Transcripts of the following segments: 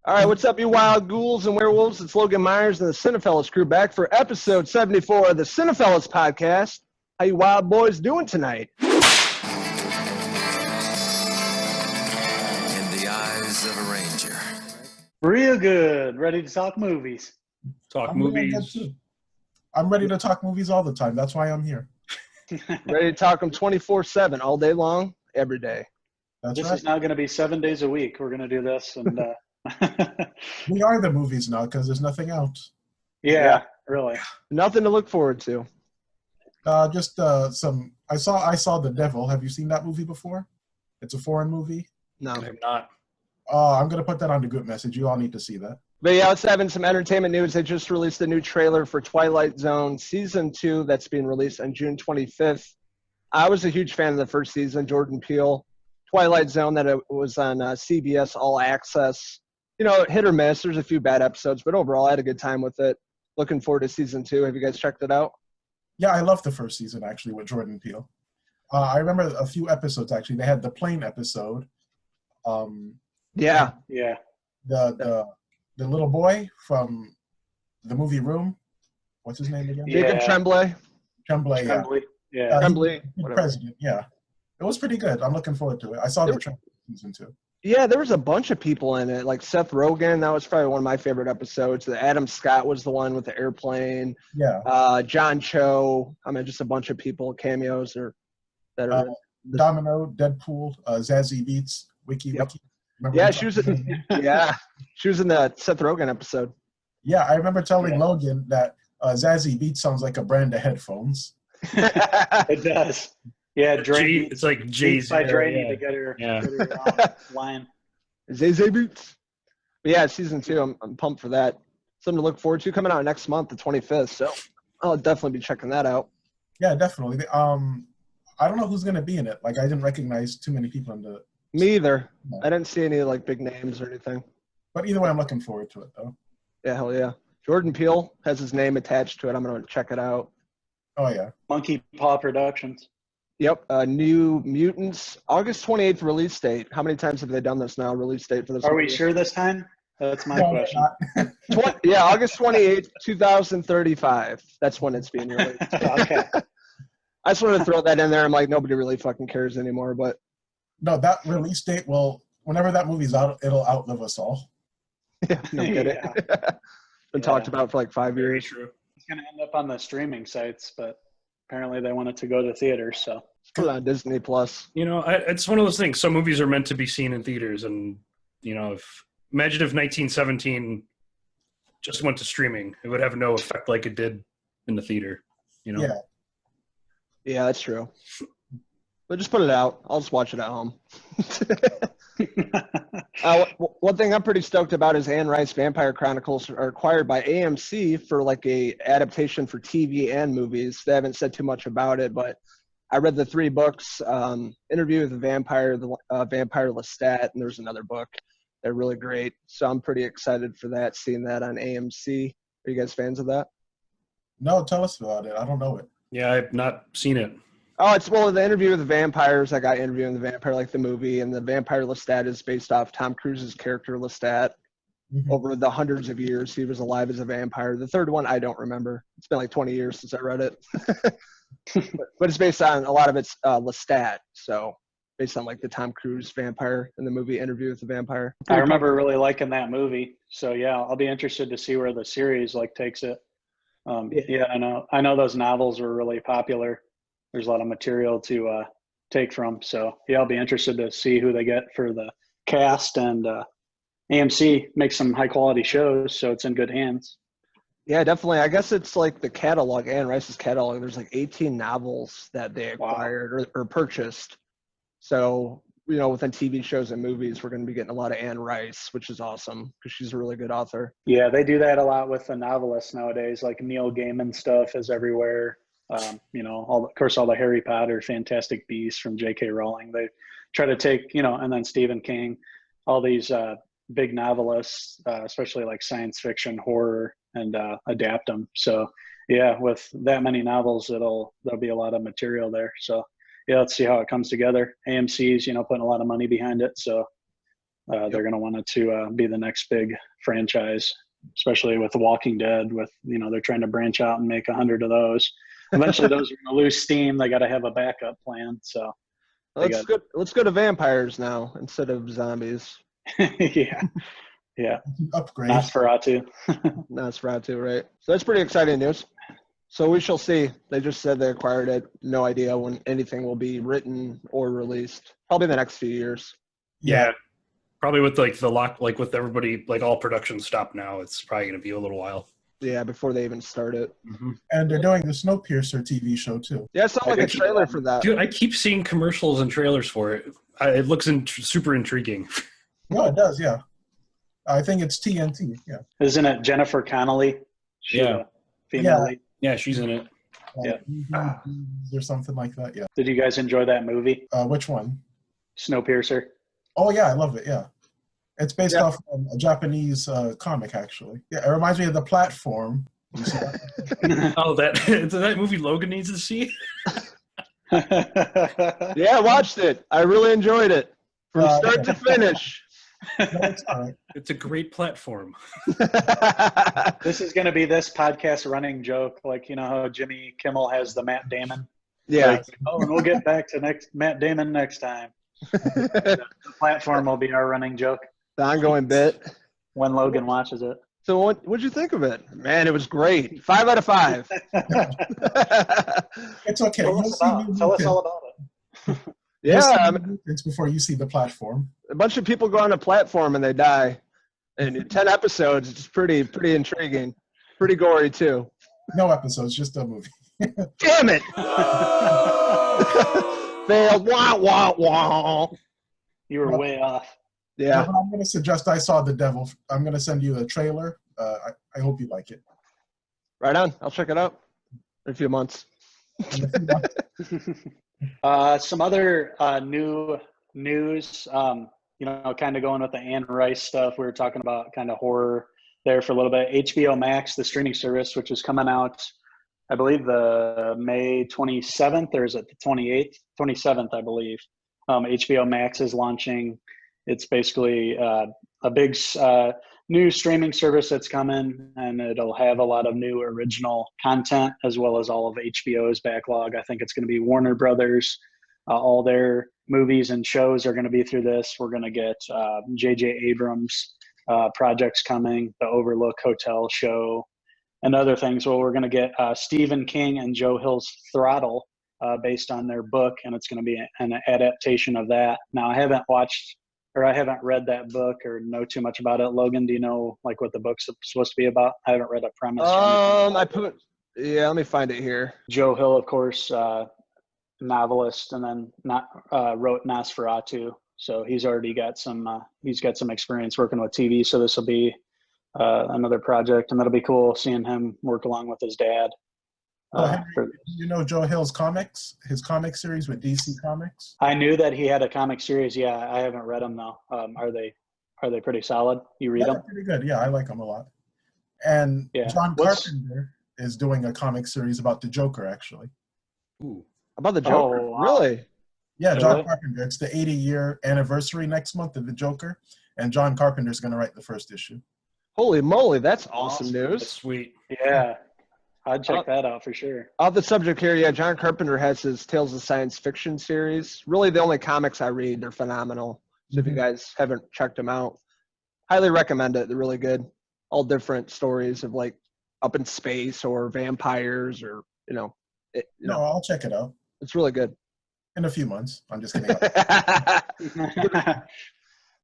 All right, what's up, you wild ghouls and werewolves? It's Logan Myers and the Cinephellas crew back for episode 74 of the Cinephellas Podcast. How you wild boys doing tonight? In the eyes of a ranger. Real good. Ready to talk movies. I'm ready to talk movies all the time. That's why I'm here. Ready to talk them 24/7, all day long, every day. This is now going to be 7 days a week. We're going to do this. And we are the movies now because there's nothing else. Yeah, really. Nothing to look forward to. Just some. I saw The Devil. Have you seen that movie before? It's a foreign movie. No. I have not. I'm gonna put that on the group message. You all need to see that. But yeah, let's have in some entertainment news. They just released a new trailer for Twilight Zone Season 2 that's being released on June 25th. I was a huge fan of the first season, Jordan Peele. Twilight Zone, that it was on CBS All Access. You know, hit or miss. There's a few bad episodes, but overall I had a good time with it. Looking forward to Season 2. Have you guys checked it out? Yeah, I loved the first season, actually, with Jordan Peele. I remember a few episodes, actually. They had the plane episode. Yeah. The little boy from the movie Room. What's his name again? Jacob Tremblay. Tremblay, yeah. Tremblay. President, yeah. It was pretty good. I'm looking forward to it. I saw the trailer Season 2. Yeah, there was a bunch of people in it, like Seth Rogen. That was probably one of my favorite episodes. Adam Scott was the one with the airplane. Yeah. John Cho. I mean, just a bunch of people, cameos that are. Domino, Deadpool, Zazie Beetz, Wiki. Yeah, she was in the Seth Rogen episode. Yeah, I remember telling Logan that Zazie Beetz sounds like a brand of headphones. It does. Yeah, Dre. It's like Jay-Z by Dre to get her line. Zazie Beetz. But yeah, Season 2, I'm pumped for that. Something to look forward to. Coming out next month, the 25th. So I'll definitely be checking that out. Yeah, definitely. I don't know who's going to be in it. Like, I didn't recognize too many people in the... Me either. No. I didn't see any, like, big names or anything. But either way, I'm looking forward to it, though. Yeah, hell yeah. Jordan Peele has his name attached to it. I'm going to check it out. Oh, yeah. Monkey Paw Productions. Yep. New Mutants. August 28th release date. How many times have they done this now, release date for this Are movie? we sure this time? That's my question. Yeah, August 28th, 2035. That's when it's being released. Okay. I just wanted to throw that in there. I'm like, nobody really fucking cares anymore, but... No, that release date whenever that movie's out, it'll outlive us all. Yeah, no kidding. Been talked about for like 5 years. True. It's going to end up on the streaming sites, but apparently they want it to go to theaters, so... Put it on Disney Plus. You know, it's one of those things. Some movies are meant to be seen in theaters, and, you know, imagine if 1917 just went to streaming. It would have no effect like it did in the theater, you know? Yeah. Yeah, that's true. But just put it out. I'll just watch it at home. One thing I'm pretty stoked about is Anne Rice Vampire Chronicles are acquired by AMC for like a adaptation for TV and movies. They haven't said too much about it, but I read the 3 books, Interview with the Vampire Lestat, and there's another book. They're really great. So I'm pretty excited for that, seeing that on AMC. Are you guys fans of that? No, tell us about it. I don't know it. Yeah, I've not seen it. Oh, the Interview with the Vampires. I got Interviewing the Vampire, like the movie, and the Vampire Lestat is based off Tom Cruise's character Lestat. Mm-hmm. Over the hundreds of years he was alive as a vampire. The third one I don't remember. It's been like 20 years since I read it. but it's based on a lot of it's Lestat, so based on like the Tom Cruise vampire in the movie Interview with the Vampire. I remember really liking that movie. So yeah, I'll be interested to see where the series like takes it. Yeah, I know those novels were really popular. There's a lot of material to take from. So yeah, I'll be interested to see who they get for the cast, and AMC makes some high quality shows, so it's in good hands. Yeah, definitely. I guess it's like the catalog, Anne Rice's catalog. There's like 18 novels that they acquired or purchased. So, you know, within TV shows and movies, we're going to be getting a lot of Anne Rice, which is awesome because she's a really good author. Yeah, they do that a lot with the novelists nowadays. Like Neil Gaiman stuff is everywhere. You know, all the Harry Potter, Fantastic Beasts from J.K. Rowling. They try to take, you know, and then Stephen King, all these big novelists, especially like science fiction, horror, and adapt them. So yeah, with that many novels, there'll be a lot of material there. So yeah, let's see how it comes together. AMC's, you know, putting a lot of money behind it. So They're going to want it to be the next big franchise, especially with The Walking Dead. With they're trying to branch out and make 100 of those. Eventually, those are going to lose steam. They got to have a backup plan. So let's go to vampires now instead of zombies. yeah. Upgrade. Nosferatu. Nosferatu, right? So that's pretty exciting news. So we shall see. They just said they acquired it. No idea when anything will be written or released. Probably the next few years. Yeah. Probably with with everybody, all production stopped now. It's probably going to be a little while. Yeah, before they even start it. Mm-hmm. And they're doing the Snowpiercer TV show too. Yeah, I saw a trailer for that. Dude, I keep seeing commercials and trailers for it. It looks super intriguing. No, it does. Yeah, I think it's TNT. Yeah. Isn't it Jennifer Connelly? Yeah. Female lead. Yeah, she's in it. Yeah. Or something like that. Yeah. Did you guys enjoy that movie? Which one? Snowpiercer. Oh yeah, I love it. Yeah. It's based off a Japanese comic, actually. Yeah, it reminds me of The Platform. You see that? Oh, that movie Logan needs to see? Yeah, I watched it. I really enjoyed it. From start to finish. No, it's all right. It's a great platform. This is going to be this podcast running joke, like how Jimmy Kimmel has the Matt Damon. Yeah. And we'll get back to Matt Damon next time. The platform will be our running joke. The ongoing bit. When Logan watches it. So what'd you think of it? Man, it was great. 5 out of 5. It's okay. Tell us all about it. Yeah. It's before you see The Platform. A bunch of people go on a platform and they die. And in 10 episodes, it's pretty intriguing. Pretty gory, too. No episodes, just a movie. Damn it! Failed. Wah, wah, wah. You were way off. Yeah. I'm going to suggest I Saw the Devil. I'm going to send you the trailer. I hope you like it. Right on. I'll check it out in a few months. Some other new news, kind of going with the Anne Rice stuff. We were talking about kind of horror there for a little bit. HBO Max, the streaming service, which is coming out, I believe, the May 27th, or is it the 28th? 27th, I believe. HBO Max is launching. It's basically a big new streaming service that's coming, and it'll have a lot of new original content as well as all of HBO's backlog. I think it's going to be Warner Brothers. All their movies and shows are going to be through this. We're going to get J.J. Abrams projects coming, the Overlook Hotel show, and other things. Well, we're going to get Stephen King and Joe Hill's Throttle based on their book, and it's going to be an adaptation of that. Now, I haven't read that book or know too much about it. Logan, do you know what the book's supposed to be about? I haven't read a premise. Let me find it here. Joe Hill, of course, novelist, and then wrote Nosferatu. So he's already got some experience working with TV. So this will be another project, and that'll be cool seeing him work along with his dad. Joe Hill's comics, his comic series with DC Comics? I knew that he had a comic series. Yeah, I haven't read them though. Are they pretty solid? You read them? Pretty good. Yeah, I like them a lot. And John Carpenter is doing a comic series about the Joker, actually. Ooh, about the Joker? Oh, wow. Really? Yeah, John Carpenter. It's the 80-year anniversary next month of the Joker, and John Carpenter's going to write the first issue. Holy moly, that's awesome news. That's sweet. Yeah. I'd check that out for sure. On the subject here, John Carpenter has his Tales of Science Fiction series. Really the only comics I read. They're phenomenal. So if you guys haven't checked them out, highly recommend it. They're really good. All different stories of up in space or vampires or, No, I'll check it out. It's really good. In a few months. I'm just kidding.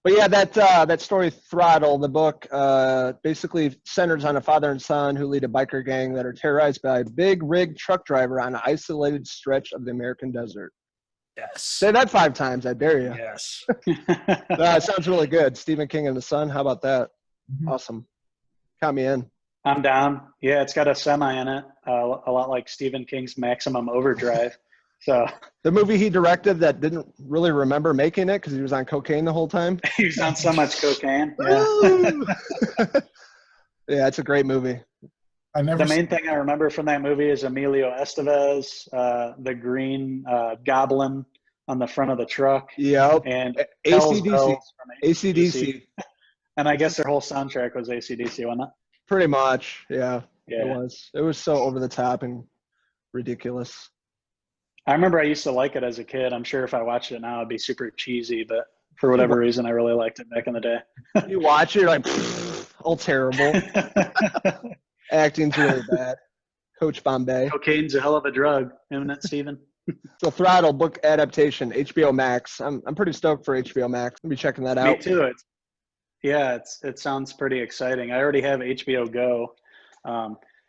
But yeah, that story, Throttle, the book, basically centers on a father and son who lead a biker gang that are terrorized by a big rig truck driver on an isolated stretch of the American desert. Yes. Say that 5 times, I dare you. Yes. That sounds really good. Stephen King and the Son, how about that? Mm-hmm. Awesome. Count me in. I'm down. Yeah, it's got a semi in it, a lot like Stephen King's Maximum Overdrive. So the movie he directed that didn't really remember making it because he was on cocaine the whole time. He was on so much cocaine. Yeah. Yeah, it's a great movie. The main thing I remember from that movie is Emilio Estevez, the Green Goblin, on the front of the truck. Yep. And Hell's ACDC. Bells from ACDC. And I guess their whole soundtrack was ACDC, wasn't it? Pretty much. Yeah. Yeah. It was. It was so over the top and ridiculous. I remember I used to like it as a kid. I'm sure if I watched it now, it'd be super cheesy, but for whatever reason, I really liked it back in the day. You watch it, you're like, all terrible. Acting's really bad. Coach Bombay. Cocaine's a hell of a drug, isn't it, Steven? So Throttle book adaptation, HBO Max. I'm pretty stoked for HBO Max. I'll be checking that out. Me too. It sounds pretty exciting. I already have HBO Go.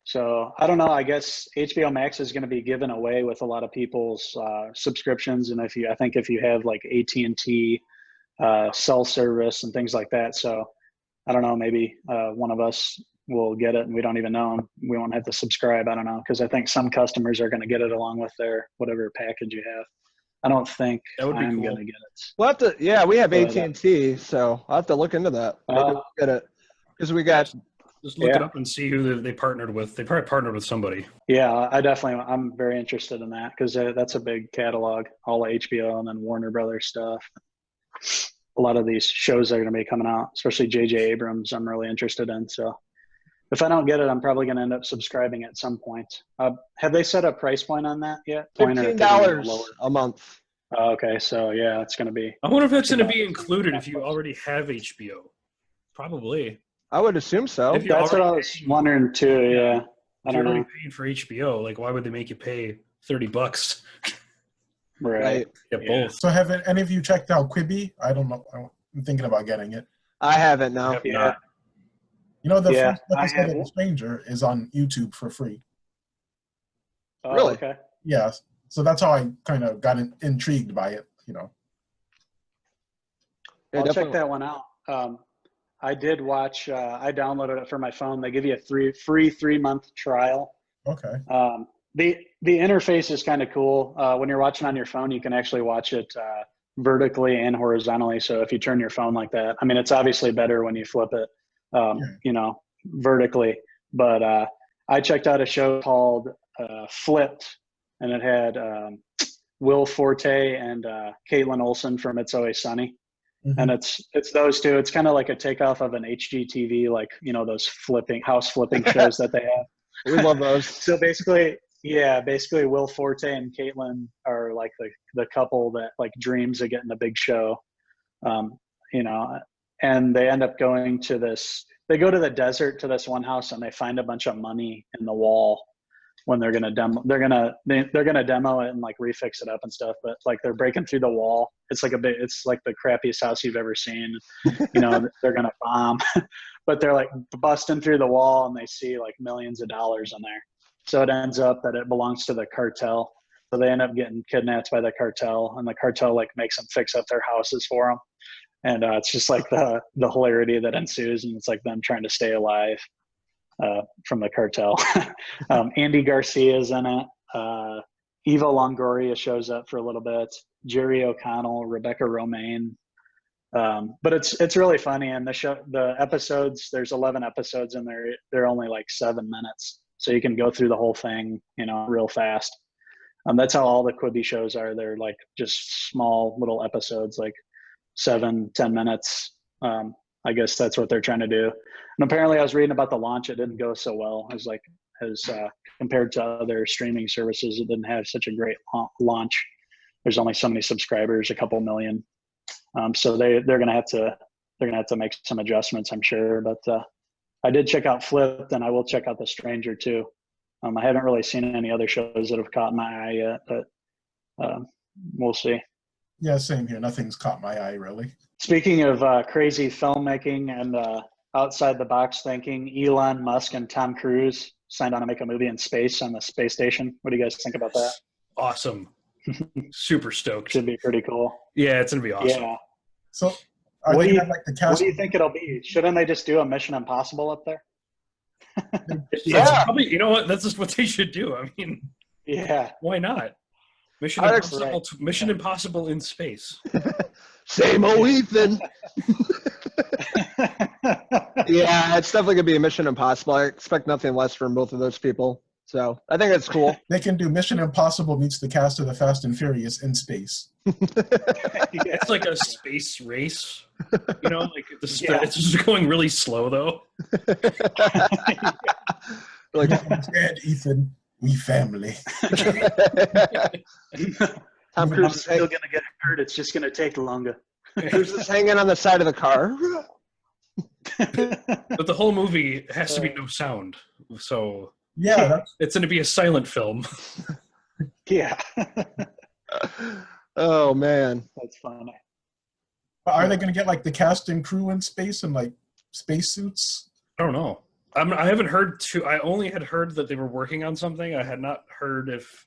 So I don't know. I guess HBO Max is going to be given away with a lot of people's subscriptions, and I think if you have like AT&T cell service and things like that. So I don't know. Maybe one of us will get it, and we don't even know. We won't have to subscribe. I don't know, because I think some customers are going to get it along with their whatever package you have. I don't think I'm going to get it. We'll have to. Yeah, we have AT&T, so I'll have to look into that. Maybe we'll get it because we got. Just look it up and see who they partnered with. They probably partnered with somebody. Yeah, I'm very interested in that because that's a big catalog, all of HBO and then Warner Brothers stuff. A lot of these shows that are going to be coming out, especially J.J. Abrams, I'm really interested in. So if I don't get it, I'm probably going to end up subscribing at some point. Have they set a price point on that yet? $15 a month. Okay, so yeah, it's going to be. I wonder if that's going to be included if you already have HBO. Probably. I would assume so. That's what I was wondering too. Yeah, I don't know. If you're already paying for HBO, like why would they make you pay $30? Right. Get both. So have any of you checked out Quibi? I don't know. I'm thinking about getting it. I haven't now. Have not. You know, the first episode of The Stranger is on YouTube for free. Oh, Really? Okay. Yeah. So that's how I kind of got intrigued by it, you know. Yeah, I'll check definitely. that one out. I did watch. I downloaded it for my phone. They give you a free 3-month trial. Okay. The interface is kind of cool. When you're watching on your phone, you can actually watch it vertically and horizontally. So if you turn your phone like that, I mean, it's obviously better when you flip it, you know, vertically. But I checked out a show called Flipped, and it had Will Forte and Caitlin Olsen from It's Always Sunny. Mm-hmm. And it's those two. It's kind of like a takeoff of an HGTV, like, you know, those house flipping shows that they have. We love those. So basically Will Forte and Caitlin are like the couple that like dreams of getting a big show, you know, and they end up going to they go to the desert to this one house and they find a bunch of money in the wall when they're going to demo it and like refix it up and stuff. But like they're breaking through the wall. It's like the crappiest house you've ever seen. You know, they're going to bomb, but they're like busting through the wall and they see like millions of dollars in there. So it ends up that it belongs to the cartel. So they end up getting kidnapped by the cartel, and the cartel like makes them fix up their houses for them. And it's just like the hilarity that ensues, and it's like them trying to stay alive from the cartel. Andy Garcia's in it. Eva Longoria shows up for a little bit. Jerry O'Connell, Rebecca Romaine. But it's really funny. And the episodes, there's 11 episodes in there. They're only like 7 minutes. So you can go through the whole thing, you know, real fast. That's how all the Quibi shows are. They're like just small little episodes, like 7-10 minutes. I guess that's what they're trying to do. And apparently I was reading about the launch. It didn't go so well as compared to other streaming services. It didn't have such a great launch. There's only so many subscribers, a couple million. So they're going to have to make some adjustments, I'm sure. But I did check out Flipped, and I will check out The Stranger too. I haven't really seen any other shows that have caught my eye yet, but we'll see. Yeah, same here. Nothing's caught my eye, really. Speaking of crazy filmmaking and outside the box thinking, Elon Musk and Tom Cruise signed on to make a movie in space on the space station. What do you guys think about that? Awesome. Super stoked. Should be pretty cool. Yeah, it's going to be awesome. Yeah. So are What they do you- gonna have, like, the cast? What do you think it'll be? Shouldn't they just do a Mission Impossible up there? That's probably, you know what? That's just what they should do. I mean, Yeah. why not? Mission I'd Impossible, Mission Impossible in space. Same old Ethan. Yeah, it's definitely gonna be a Mission Impossible. I expect nothing less from both of those people. So I think that's cool. They can do Mission Impossible meets the cast of the Fast and Furious in space. It's like a space race. You know, like it's just going really slow though. Like, and Ethan, we family. Tom I'm Cruise still gonna get hurt. It's just gonna take longer. Cruise is hanging on the side of the car. But the whole movie has to be no sound. So Yeah, it's going to be a silent film. Yeah. Oh man, That's funny. are they going to get like the cast and crew in space and like spacesuits? I don't know. I haven't heard I only had heard that they were working on something. I had not heard if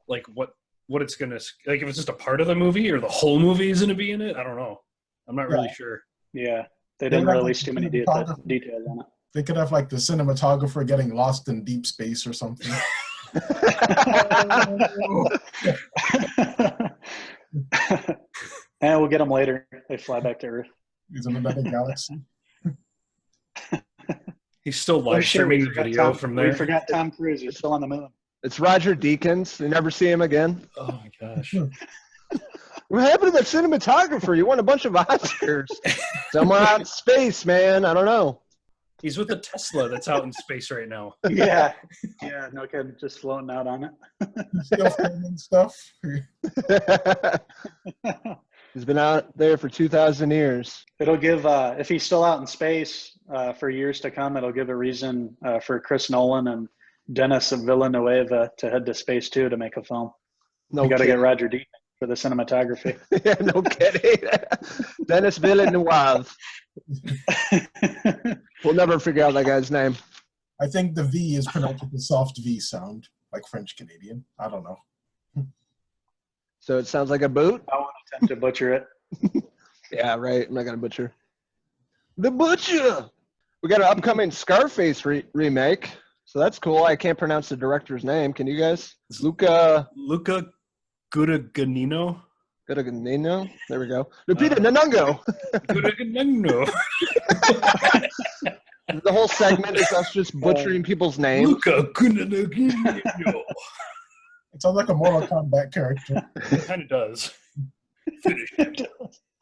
like what it's going to like if it's just a part of the movie or the whole movie is going to be in it. I don't know. I'm not really sure. Yeah. They didn't release too many details on it. They could have like the cinematographer getting lost in deep space or something. And we'll get them later. They fly back to Earth. He's in another galaxy. He's still live streaming the video from there. We forgot Tom Cruise. He's still on the moon. it's Roger Deakins. You never see him again. Oh my gosh. What happened to the cinematographer? You won a bunch of Oscars. Somewhere out in space, man. I don't know. He's with the Tesla that's out in space right now. Yeah. Yeah, no kidding. Just floating out on it. Still filming stuff. He's been out there for 2,000 years. It'll give, if he's still out in space for years to come, it'll give a reason for Chris Nolan and Dennis Villeneuve to head to space too to make a film. No You got to kidding. get Roger Deakins for the cinematography. Yeah, no kidding. Dennis Villeneuve. We'll never figure out that guy's name. I think the V is pronounced with a soft V sound, like French Canadian. I don't know. So it sounds like a boot? I won't attempt to butcher it. Yeah, right. I'm not going to butcher. The Butcher! We got an upcoming Scarface remake. So that's cool. I can't pronounce the director's name. Can you guys? Luca Guadagnino. Guadagnino? There we go. Lupita Nyong'o. Guadagnino. The whole segment is us just butchering people's names. Luca Guadagnino. It sounds like a Mortal Kombat character. It kind of does. Finish it.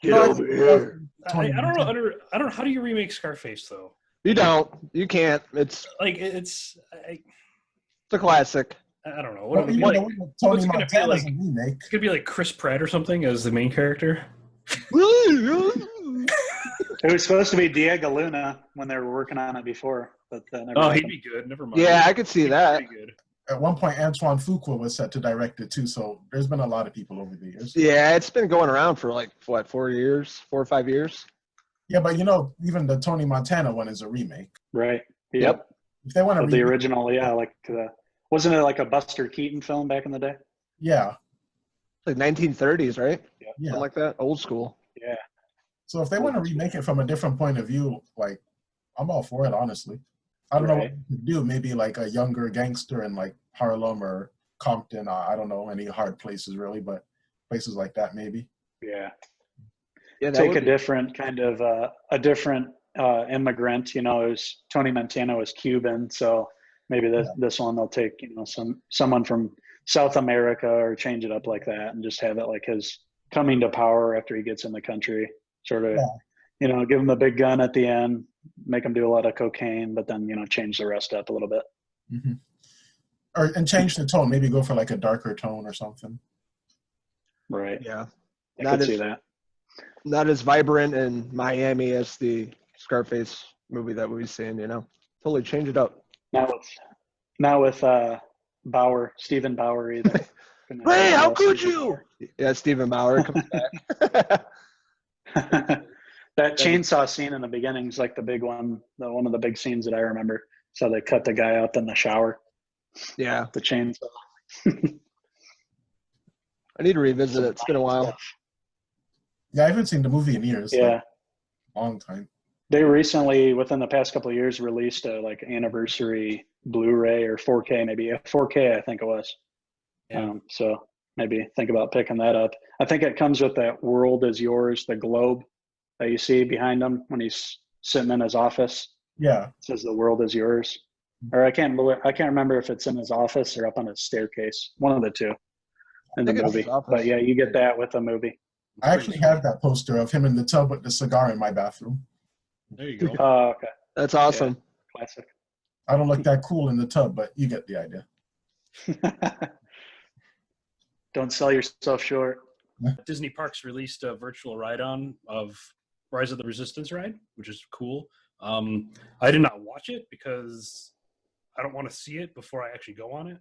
Get over here. I don't know. I don't know. How do you remake Scarface though? You don't. You can't. It's Like it's a classic. I don't know. Well, What, even what, though Tony what's it gonna be Montana like? is a remake. It's gonna be like Chris Pratt or something as the main character. It was supposed to be Diego Luna when they were working on it before, but never Oh, he'd happened. be good. Never mind. Yeah, I could see that. Pretty good. At one point, Antoine Fuqua was set to direct it too, so there's been a lot of people over the years. Yeah, it's been going around for like, what, 4 years? 4 or 5 years? Yeah, but you know, even the Tony Montana one is a remake. Right. Yep. If they want to Of the original, yeah, like wasn't it like a Buster Keaton film back in the day? yeah, Like 1930s, right? yeah. Something like that. Old school. Yeah. So if they want to remake it from a different point of view, like, I'm all for it, honestly. I don't know what Right. you could do. Maybe like a younger gangster in like Harlem or Compton. I don't know any hard places really, but places like that maybe. Yeah. Yeah, Take a different kind of a different immigrant. You know, it was Tony Montana was Cuban, so maybe this one they'll take someone from South America or change it up like that and just have it like his coming to power after he gets in the country. Sort of, give him the big gun at the end, make him do a lot of cocaine, but then change the rest up a little bit. Mm-hmm. And change the tone. Maybe go for like a darker tone or something. Right. Yeah. I could see that. Not as vibrant in Miami as the Scarface movie that we've seen, Totally change it up. Not with Stephen Bauer either. Hey, how could you? Yeah, Stephen Bauer comes back. That chainsaw scene in the beginning is like the big one, one of the big scenes that I remember. So they cut the guy out in the shower. Yeah. The chainsaw. I need to revisit it. It's been a while. Yeah, I haven't seen the movie in years. Yeah. Like, long time. They recently, within the past couple of years, released a like anniversary Blu-ray or 4K, maybe 4K, I think it was. Yeah. So maybe think about picking that up. I think it comes with that "World Is Yours," the globe that you see behind him when he's sitting in his office. Yeah. It says "The world is yours." or I can't remember if it's in his office or up on his staircase. One of the two in the think it's his movie. office. But yeah, you get that with the movie. I actually have that poster of him in the tub with the cigar in my bathroom. There you go. Oh, okay. That's awesome. Classic. I don't look that cool in the tub, but you get the idea. Don't sell yourself short. Disney Parks released a virtual ride-on of Rise of the Resistance ride, which is cool. I did not watch it because I don't want to see it before I actually go on it.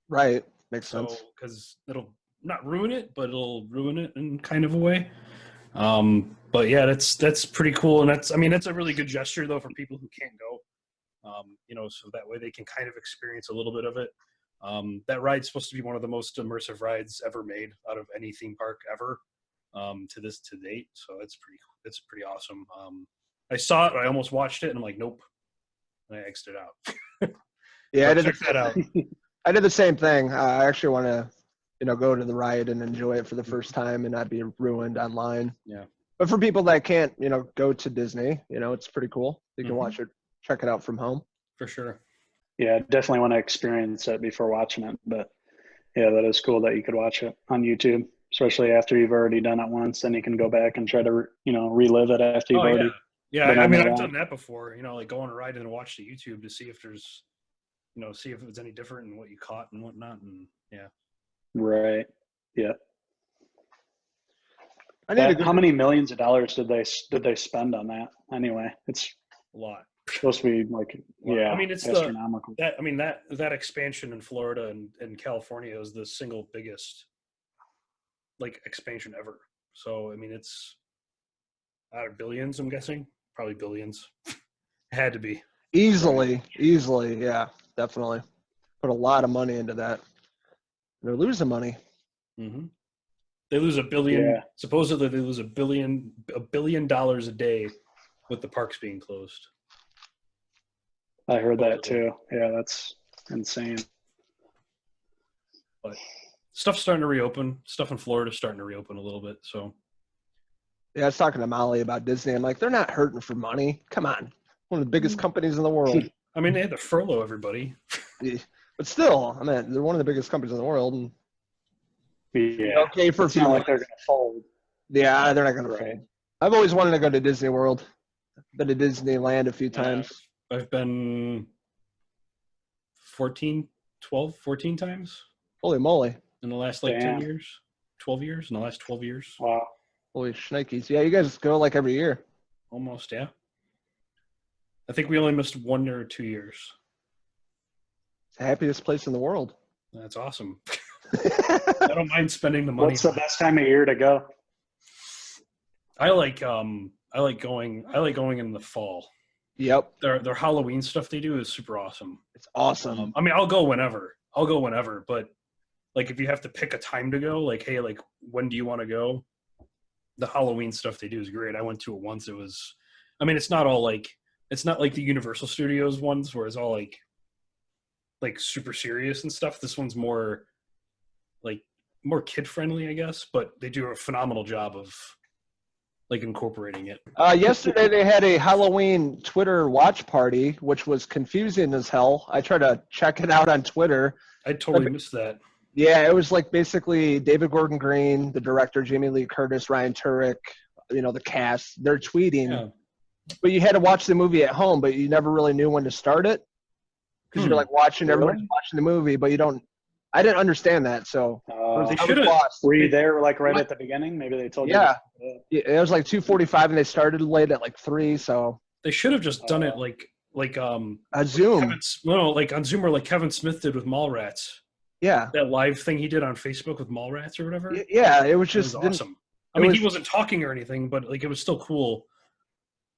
Right. Makes So, sense. because it'll not ruin it, but it'll ruin it in kind of a way. But yeah, that's pretty cool, and that's a really good gesture though for people who can't go. So that way they can kind of experience a little bit of it. That ride's supposed to be one of the most immersive rides ever made out of any theme park ever to date. So it's pretty awesome. I saw it, I almost watched it, and I'm like, nope, and I exited out. Yeah, Check that out. I did the same thing. I actually want to, go to the ride and enjoy it for the first time and not be ruined online. Yeah. But for people that can't, go to Disney, it's pretty cool. You can watch it, check it out from home. For sure. Yeah, definitely want to experience it before watching it. But yeah, that is cool that you could watch it on YouTube, especially after you've already done it once. Then you can go back and try to, relive it after you've already. Yeah, been on the I've ride. done that before. Like go on a ride and watch the YouTube to see if there's, see if it was any different and what you caught and whatnot. And yeah. Right. Yeah. I need to How many millions of dollars did they spend on that? Anyway, it's A lot. supposed to be like, yeah. I mean, it's astronomical. that expansion in Florida and California is the single biggest expansion ever. So I mean, it's out of billions. I'm guessing probably billions. Had to be easily, yeah, definitely. Put a lot of money into that. They're losing money. Mm-hmm. They lose $1 billion. Yeah. Supposedly, they lose $1 billion a day with the parks being closed. I heard that too. Yeah, that's insane. But stuff's starting to reopen. Stuff in Florida is starting to reopen a little bit. So Yeah, I was talking to Molly about Disney. I'm like, they're not hurting for money. Come on. One of the biggest companies in the world. I mean, they had to furlough everybody. But still, I mean, they're one of the biggest companies in the world. And Yeah. okay for a It's few not like months. they're going to fold. Yeah, they're not going to Right. fold. I've always wanted to go to Disney World. Been to Disneyland a few times. I've been 14 times Holy moly. in the last 10 years, 12 years, in the last 12 years. Wow. Holy shnikes. Yeah, you guys go every year. Almost, yeah. I think we only missed 1 or 2 years. It's the happiest place in the world. That's awesome. I don't mind spending the money. What's the best time of year to go? I like going in the fall. Yep. Their Halloween stuff they do is super awesome. It's awesome. I mean, I'll go whenever, but if you have to pick a time to go, hey, when do you want to go? The Halloween stuff they do is great. I went to it once. It was, I mean, it's not all it's not like the Universal Studios ones where it's all super serious and stuff. This one's more kid friendly, I guess, but they do a phenomenal job of incorporating it. Yesterday they had a Halloween Twitter watch party, which was confusing as hell. I tried to check it out on Twitter. I totally missed that. Yeah, it was basically David Gordon Green, the director, Jamie Lee Curtis, Ryan Turek, the cast. They're tweeting. Yeah. But you had to watch the movie at home, but you never really knew when to start it. Because you're watching, everybody's watching the movie, but you don't. I didn't understand that, so They I should was have. lost. Were you there right at the beginning? Maybe they told you. Yeah. It was 2:45 and they started late at 3, so They should have just done it a Zoom. on Zoom or Kevin Smith did with Mallrats. Yeah. That live thing he did on Facebook with Mallrats or whatever. Yeah, it was It just was awesome. He wasn't talking or anything, but it was still cool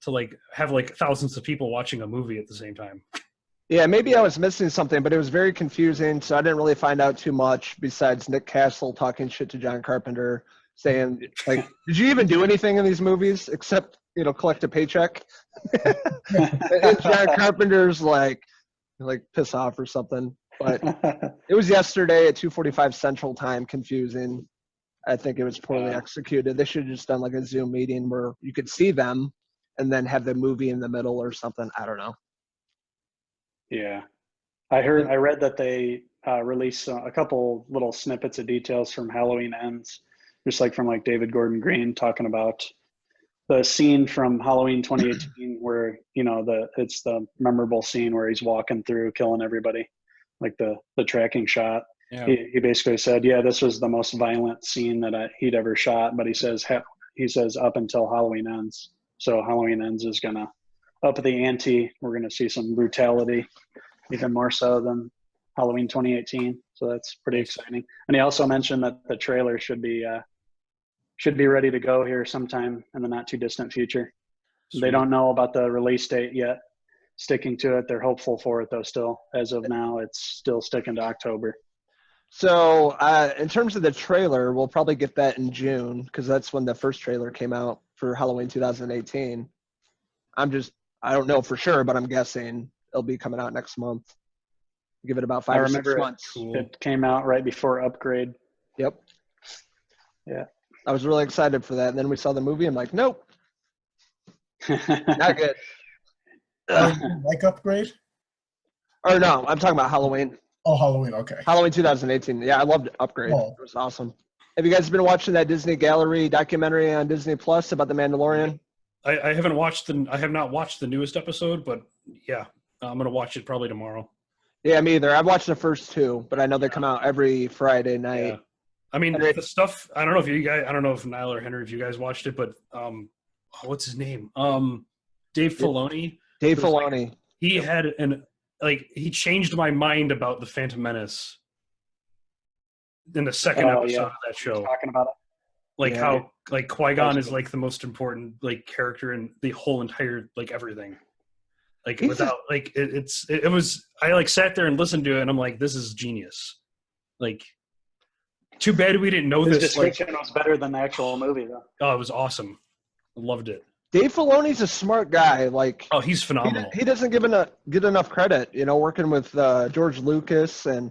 to have thousands of people watching a movie at the same time. Yeah, maybe I was missing something, but it was very confusing, so I didn't really find out too much besides Nick Castle talking shit to John Carpenter, saying, did you even do anything in these movies except, collect a paycheck? And John Carpenter's piss off or something. But it was yesterday at 2:45 Central Time, confusing. I think it was poorly executed. They should have just done a Zoom meeting where you could see them and then have the movie in the middle or something. I don't know. Yeah. I read that they released a couple little snippets of details from Halloween Ends, just like from like David Gordon Green talking about the scene from Halloween 2018 where, you know, it's the memorable scene where he's walking through killing everybody, like the tracking shot. Yeah. He basically said, yeah, this was the most violent scene that he'd ever shot, but he says up until Halloween Ends. So Halloween Ends is going to up the ante. We're going to see some brutality, even more so than Halloween 2018. So that's pretty exciting. And he also mentioned that the trailer should be ready to go here sometime in the not too distant future. Sweet. They don't know about the release date yet. Sticking to it. They're hopeful for it though. Still, as of now, it's still sticking to October. So in terms of the trailer, we'll probably get that in June because that's when the first trailer came out for Halloween 2018. I don't know for sure, but I'm guessing it'll be coming out next month. Give it about 5 or 6 months. It came out right before Upgrade. Yep. Yeah. I was really excited for that. And then we saw the movie. I'm like, nope, not good. Like Upgrade? Or no, I'm talking about Halloween. Oh, Halloween. Okay. Halloween 2018. Yeah, I loved Upgrade. Oh. It was awesome. Have you guys been watching that Disney Gallery documentary on Disney Plus about the Mandalorian? I have not watched the newest episode, but yeah, I'm gonna watch it probably tomorrow. Yeah, me either. I've watched the first 2, but I know they come out every Friday night. Yeah. I mean, the stuff. I don't know if Niall or Henry, if you guys watched it, but what's his name? Dave Filoni. Dave Filoni. He had he changed my mind about the Phantom Menace in the second episode of that show. Talking about it. How Qui-Gon is like the most important character in the whole entire everything. It was I sat there and listened to it and I'm like, this is genius. Too bad we didn't know His this. description was better than the actual movie though. Oh, it was awesome. I loved it. Dave Filoni's a smart guy. Oh, he's phenomenal. He doesn't get enough credit. Working with George Lucas and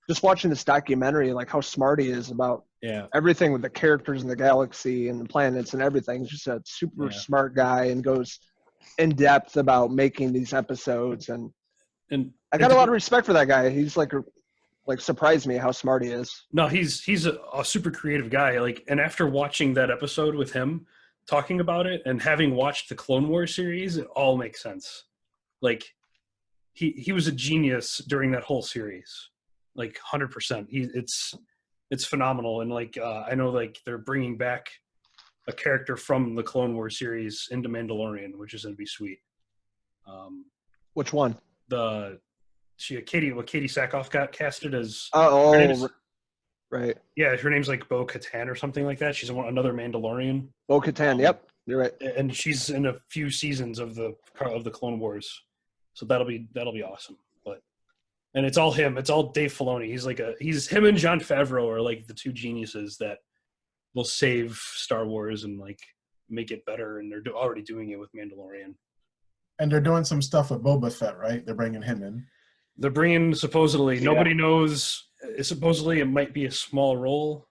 just watching this documentary, how smart he is about everything with the characters in the galaxy and the planets and everything. He's just a super smart guy and goes in depth about making these episodes. And I got a lot of respect for that guy. He's surprised me how smart he is. No, he's a super creative guy. And after watching that episode with him talking about it and having watched the Clone Wars series, it all makes sense. He was a genius during that whole series. 100%. It's phenomenal. And I know they're bringing back a character from the Clone Wars series into Mandalorian, which is going to be sweet. Which one? Katie Sackhoff got casted as. Right. Yeah, her name's Bo-Katan or something like that. She's another Mandalorian. Bo-Katan. Yep, you're right. And she's in a few seasons of the Clone Wars, so that'll be awesome. And it's all him. It's all Dave Filoni. He's him and Jon Favreau are the two geniuses that will save Star Wars and make it better. And they're already doing it with Mandalorian. And they're doing some stuff with Boba Fett, right? They're bringing him in. They're bringing supposedly. Yeah. Nobody knows. Supposedly it might be a small role.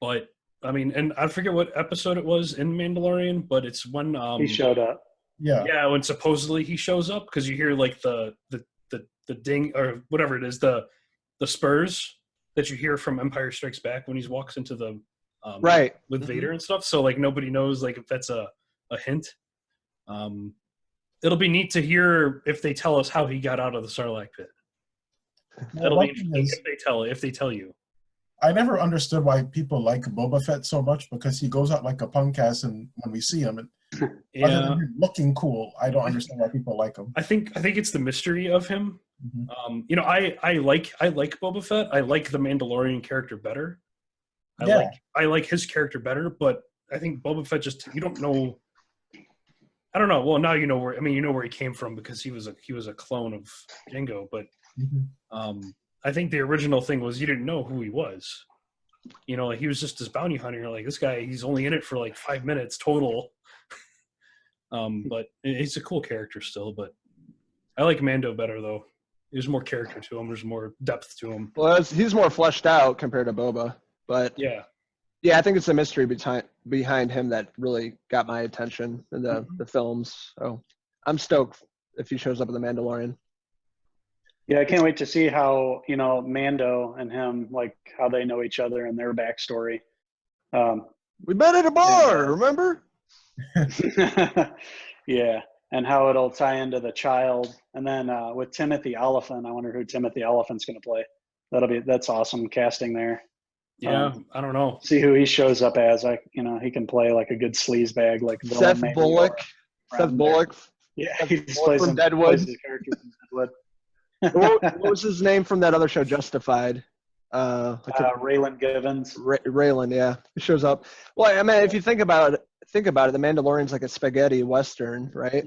But I mean, and I forget what episode it was in Mandalorian, but it's when he showed up. Yeah, when supposedly he shows up, because you hear the ding or whatever it is, the spurs that you hear from Empire Strikes Back when he walks into the right with Vader and stuff. So nobody knows if that's a hint. It'll be neat to hear if they tell us how he got out of the Sarlacc pit. That'll be interesting if they tell you. I never understood why people like Boba Fett so much, because he goes out like a punk ass, and when we see him, other than him looking cool, I don't understand why people like him. I think it's the mystery of him. Mm-hmm. I like Boba Fett. I like the Mandalorian character better. I like his character better, but I think Boba Fett you don't know. I don't know. Well, now you know where. I mean, you know where he came from because he was a clone of Jango. But I think the original thing was you didn't know who he was. He was just this bounty hunter. You're this guy, he's only in it for 5 minutes total. But he's a cool character still. But I like Mando better though. There's more character to him. There's more depth to him. Well, he's more fleshed out compared to Boba. But yeah, I think it's the mystery behind him that really got my attention in the films. So I'm stoked if he shows up in The Mandalorian. Yeah, I can't wait to see how, Mando and him, like how they know each other and their backstory. We met at a bar, remember? Yeah, and how it'll tie into the child. And then with Timothy Oliphant, I wonder who Timothy Oliphant's going to play. That's awesome casting there. Yeah, I don't know. See who he shows up as. He can play like a good sleazebag, like Seth Bullock. Seth Bullock. Yeah, Seth he just Bullock plays from him. Deadwood. Plays his character from Deadwood. What was his name from that other show, Justified? Raylan Givens. Raylan, yeah, he shows up. Well, I mean, if you think about it, The Mandalorian's like a spaghetti western, right?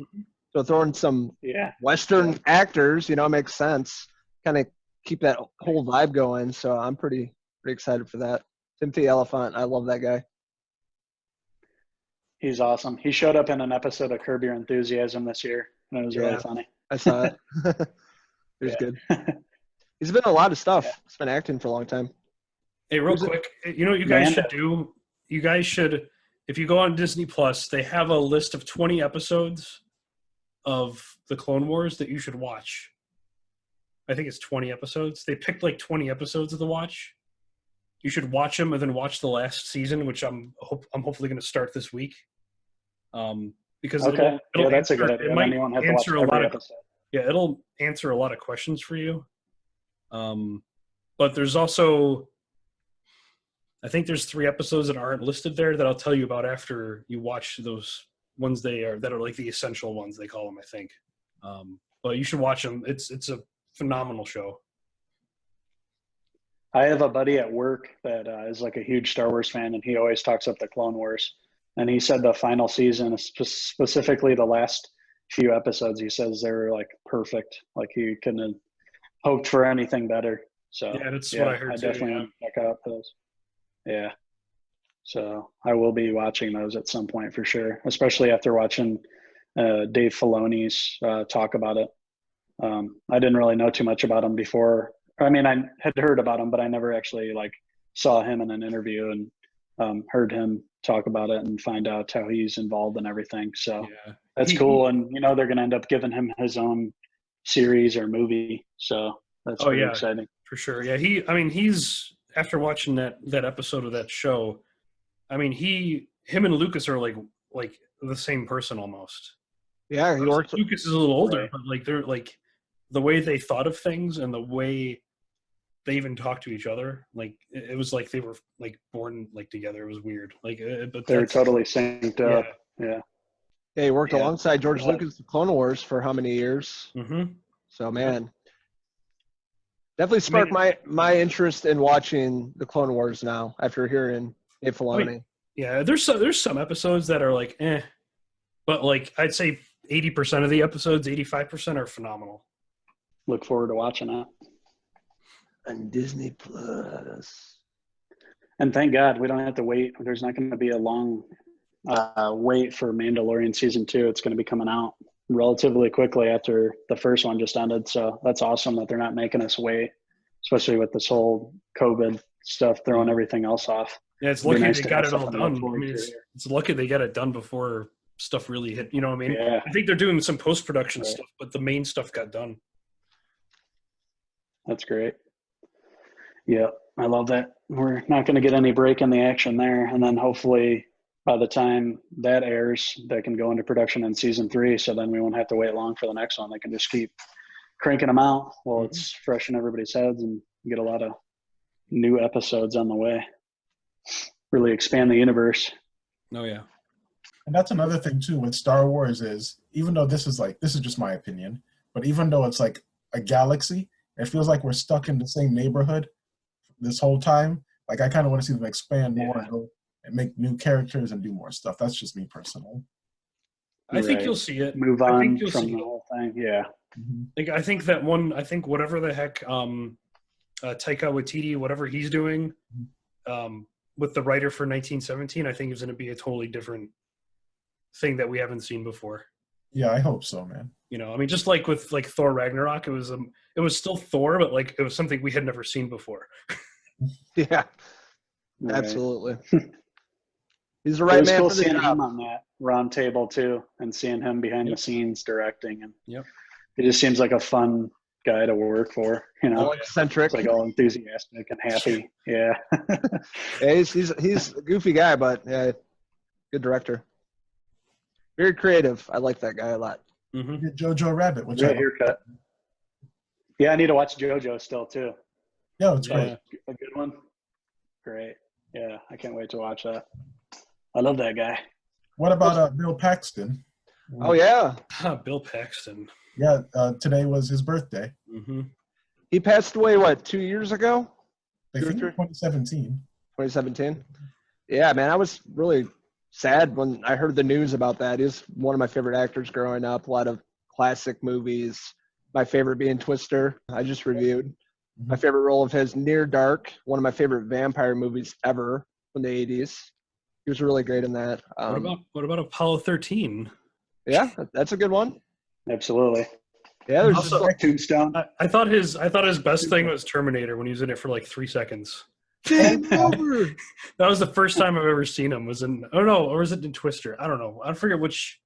So throwing some western actors, makes sense. Kind of keep that whole vibe going. So I'm pretty excited for that. Timothy Oliphant, I love that guy. He's awesome. He showed up in an episode of Curb Your Enthusiasm this year, and it was really funny. I saw it. It was good. He's been in a lot of stuff. He's been acting for a long time. Hey, real quick, you know what you guys should do? You guys should, if you go on Disney Plus, they have a list of 20 episodes of the Clone Wars that you should watch. I think it's 20 episodes. They picked like 20 episodes to watch. You should watch them and then watch the last season, which I'm hopefully going to start this week. Because that's a good idea. It might answer a lot of episode. Yeah, it'll answer a lot of questions for you. But there's also, I think there's 3 episodes that aren't listed there that I'll tell you about after you watch those ones that are like the essential ones, they call them, I think. But you should watch them. It's a phenomenal show. I have a buddy at work that is like a huge Star Wars fan, and he always talks up the Clone Wars. And he said the final season, specifically the last few episodes, he says they were like perfect. Like he couldn't have hoped for anything better. So that's what I heard. I definitely want to check out those. Yeah. So I will be watching those at some point for sure, especially after watching Dave Filoni's talk about it. I didn't really know too much about him before. I mean, I had heard about him, but I never actually like saw him in an interview and heard him talk about it and find out how he's involved in everying. So that's cool. And, they're going to end up giving him his own series or movie. So that's pretty exciting. For sure. Yeah. He's after watching that episode of that show, I mean, him and Lucas are like the same person almost. Yeah. Lucas is a little older, but like they're like the way they thought of things and the way they even talked to each other. Like it was like they were like born like together. It was weird. Like, but they're totally synced up. Yeah. Yeah. He worked alongside George Lucas in Clone Wars for how many years? Mm-hmm. So man, definitely sparked my interest in watching the Clone Wars now after hearing Dave Filoni. Yeah, there's some episodes that are like but like I'd say 80% of the episodes, 85% are phenomenal. Look forward to watching it. On Disney Plus. And thank God we don't have to wait. There's not going to be a long wait for Mandalorian season 2. It's going to be coming out relatively quickly after the first one just ended. So that's awesome that they're not making us wait, especially with this whole COVID stuff throwing everything else off. Yeah, it's lucky they got it all done. I mean, it's lucky they got it done before stuff really hit. You know what I mean? Yeah. I think they're doing some post-production stuff, but the main stuff got done. That's great. Yeah, I love that. We're not going to get any break in the action there. And then hopefully by the time that airs, they can go into production in season 3. So then we won't have to wait long for the next one. They can just keep cranking them out while it's fresh in everybody's heads and get a lot of new episodes on the way. Really expand the universe. Oh, yeah. And that's another thing too with Star Wars is, even though this is just my opinion, but even though it's like a galaxy, it feels like we're stuck in the same neighborhood this whole time. Like I kind of want to see them expand more and go and make new characters and do more stuff. That's just me personally. I think you'll see it. Move on from the whole thing. Yeah. Mm-hmm. Like I think whatever the heck Taika Waititi, whatever he's doing with the writer for 1917, I think is going to be a totally different thing that we haven't seen before. Yeah, I hope so, man. You know, I mean, just like with like Thor Ragnarok, it was still Thor, but like it was something we had never seen before. Yeah, absolutely. He's the right man cool for the seeing job. him on that round table too, and seeing him behind the scenes directing, and Yep. it just seems like a fun guy to work for. All eccentric. It's like all enthusiastic and happy. Yeah. Yeah, he's a goofy guy, but yeah, good director. Very creative. I like that guy a lot. Mm-hmm. Jojo Rabbit, which Great haircut. Yeah, I need to watch JoJo still too. Yeah, it's great. A good one. Great. Yeah, I can't wait to watch that. I love that guy. What about Bill Paxton? Oh yeah, Bill Paxton. Yeah, today was his birthday. Mm-hmm. he passed away. What, 2 years ago? I think 2017. 2017. Yeah, man, I was really sad when I heard the news about that. He's one of my favorite actors growing up. A lot of classic movies. My favorite being Twister. I just reviewed. My favorite role of his, Near Dark, one of my favorite vampire movies ever from the 80s. He was really great in that. What about Apollo 13? Yeah, that's a good one. Absolutely. Yeah, there's Also, just Tombstone. I thought his best thing was Terminator when he was in it for like 3 seconds. Game over. That was the first time I've ever seen him. Was in or was it in Twister? I don't know. I forget which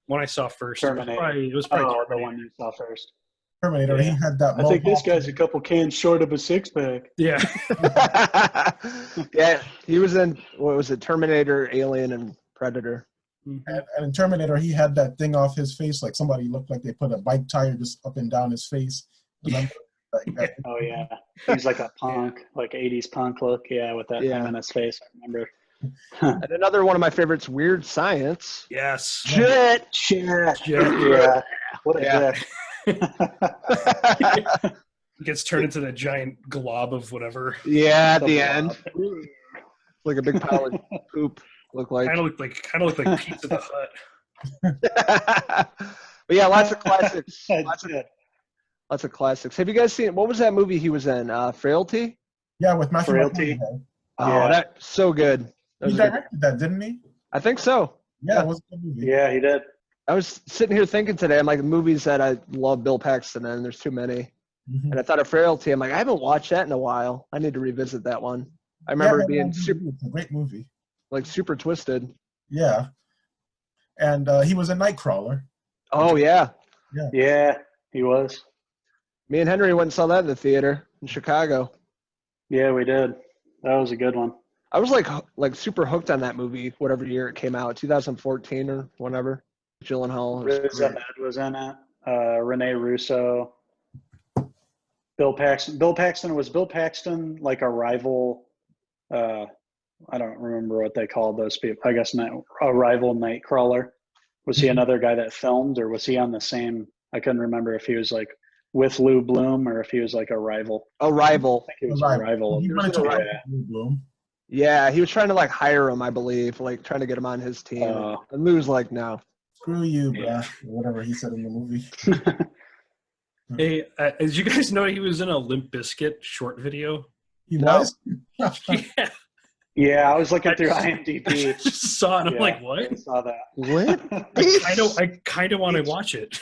one I saw first. Terminator. It was probably The Terminator. one you saw first. Terminator, Yeah. he had that I think this mohawk. guy's a couple cans short of a six-pack. Yeah. Yeah, he was in, what was it, Terminator, Alien, and Predator. And in Terminator, he had that thing off his face, like somebody looked like they put a bike tire just up and down his face. Remember? Like that. Oh, yeah. He's like a punk, like 80s punk look. Yeah, with that Yeah. thing on his face. I remember. And another one of my favorites, Weird Science. Yes. Shit. Yeah. What a Yeah. dick. Gets turned into that giant glob of whatever. Yeah, at the end. Like a big pile of poop, look like. Kind of looked like Pizza the Hut. But yeah, lots of classics. That's it. Lots of classics. Have you guys seen, what was that movie he was in? Frailty? Yeah, with Matthew Frailty. McConaughey. Oh, Yeah. that's so good. That He was a good- directed that, didn't he? I think so. Yeah, it was a good movie. Yeah, he did. I was sitting here thinking today, I'm like, the movies that I love Bill Paxton in, there's too many. Mhm. And I thought of Frailty. I'm like, I haven't watched that in a while. I need to revisit that one. I remember Yeah, it being it's a great movie. super twisted. Yeah. And he was a Nightcrawler. Oh, yeah. Yeah, he was. Me and Henry went and saw that in the theater in Chicago. Yeah, we did. That was a good one. I was like super hooked on that movie, whatever year it came out, 2014 or whenever. Gyllenhaal. Riz Ahmed was in it. Rene Russo. Bill Paxton. Was Bill Paxton like a rival? I don't remember what they called those people. I guess a rival Nightcrawler. Was he another guy that filmed, or was he on the same? I couldn't remember if he was like with Lou Bloom or if he was like a rival. A rival. I think he was a rival. He wanted to Yeah. write Lou Bloom. Yeah, he was trying to like hire him, I believe, like trying to get him on his team. And Lou's like, no. Screw you, bruh. Yeah. Or whatever he said in the movie. Hey, did you guys know he was in a Limp Bizkit short video? He No. was? Yeah. Yeah, I was looking through I IMDb. just saw it. I'm Yeah, like, what? I saw that. What? I kind of want to watch it.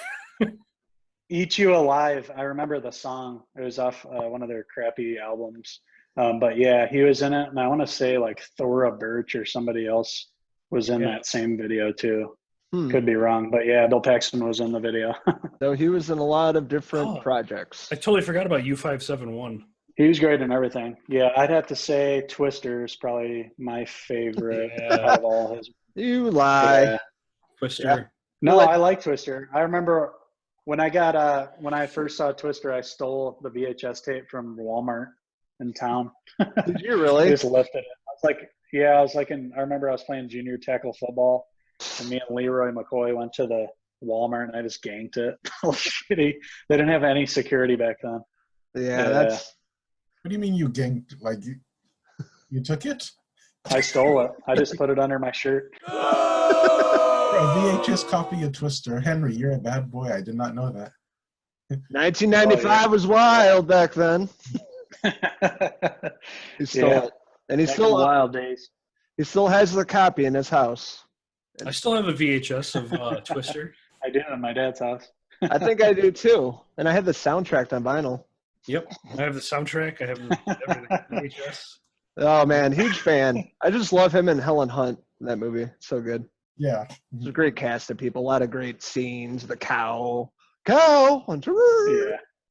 Eat You Alive. I remember the song. It was off one of their crappy albums. But yeah, he was in it. And I want to say like Thora Birch or somebody else was in that same video too. Could be wrong. But yeah, Bill Paxton was in the video. So he was in a lot of different projects. I totally forgot about U571. He was great in everything. Yeah, I'd have to say Twister is probably my favorite Yeah. out of all his. You lie. Yeah. Twister. No, I like Twister. I remember when I first saw Twister, I stole the VHS tape from Walmart in town. Did you I really? just lifted it. I remember I was playing junior tackle football, and me and Leroy McCoy went to the Walmart, and I just ganked it. All shitty. They didn't have any security back then. Yeah, that's. What do you mean you ganked? Like, you took it? I stole it. I just put it under my shirt. A VHS copy of Twister. Henry, you're a bad boy. I did not know that. 1995 was wild back then. He stole Yeah. it, and he Back in the still wild days. has the copy in his house. I still have a VHS of Twister. I do in my dad's house. I think I do too, and I have the soundtrack on vinyl. Yep. I have the soundtrack. I have everything. VHS. Oh man, huge fan. I just love him and Helen Hunt in that movie. So good. Yeah. It's a great cast of people. A lot of great scenes. The cow. Yeah.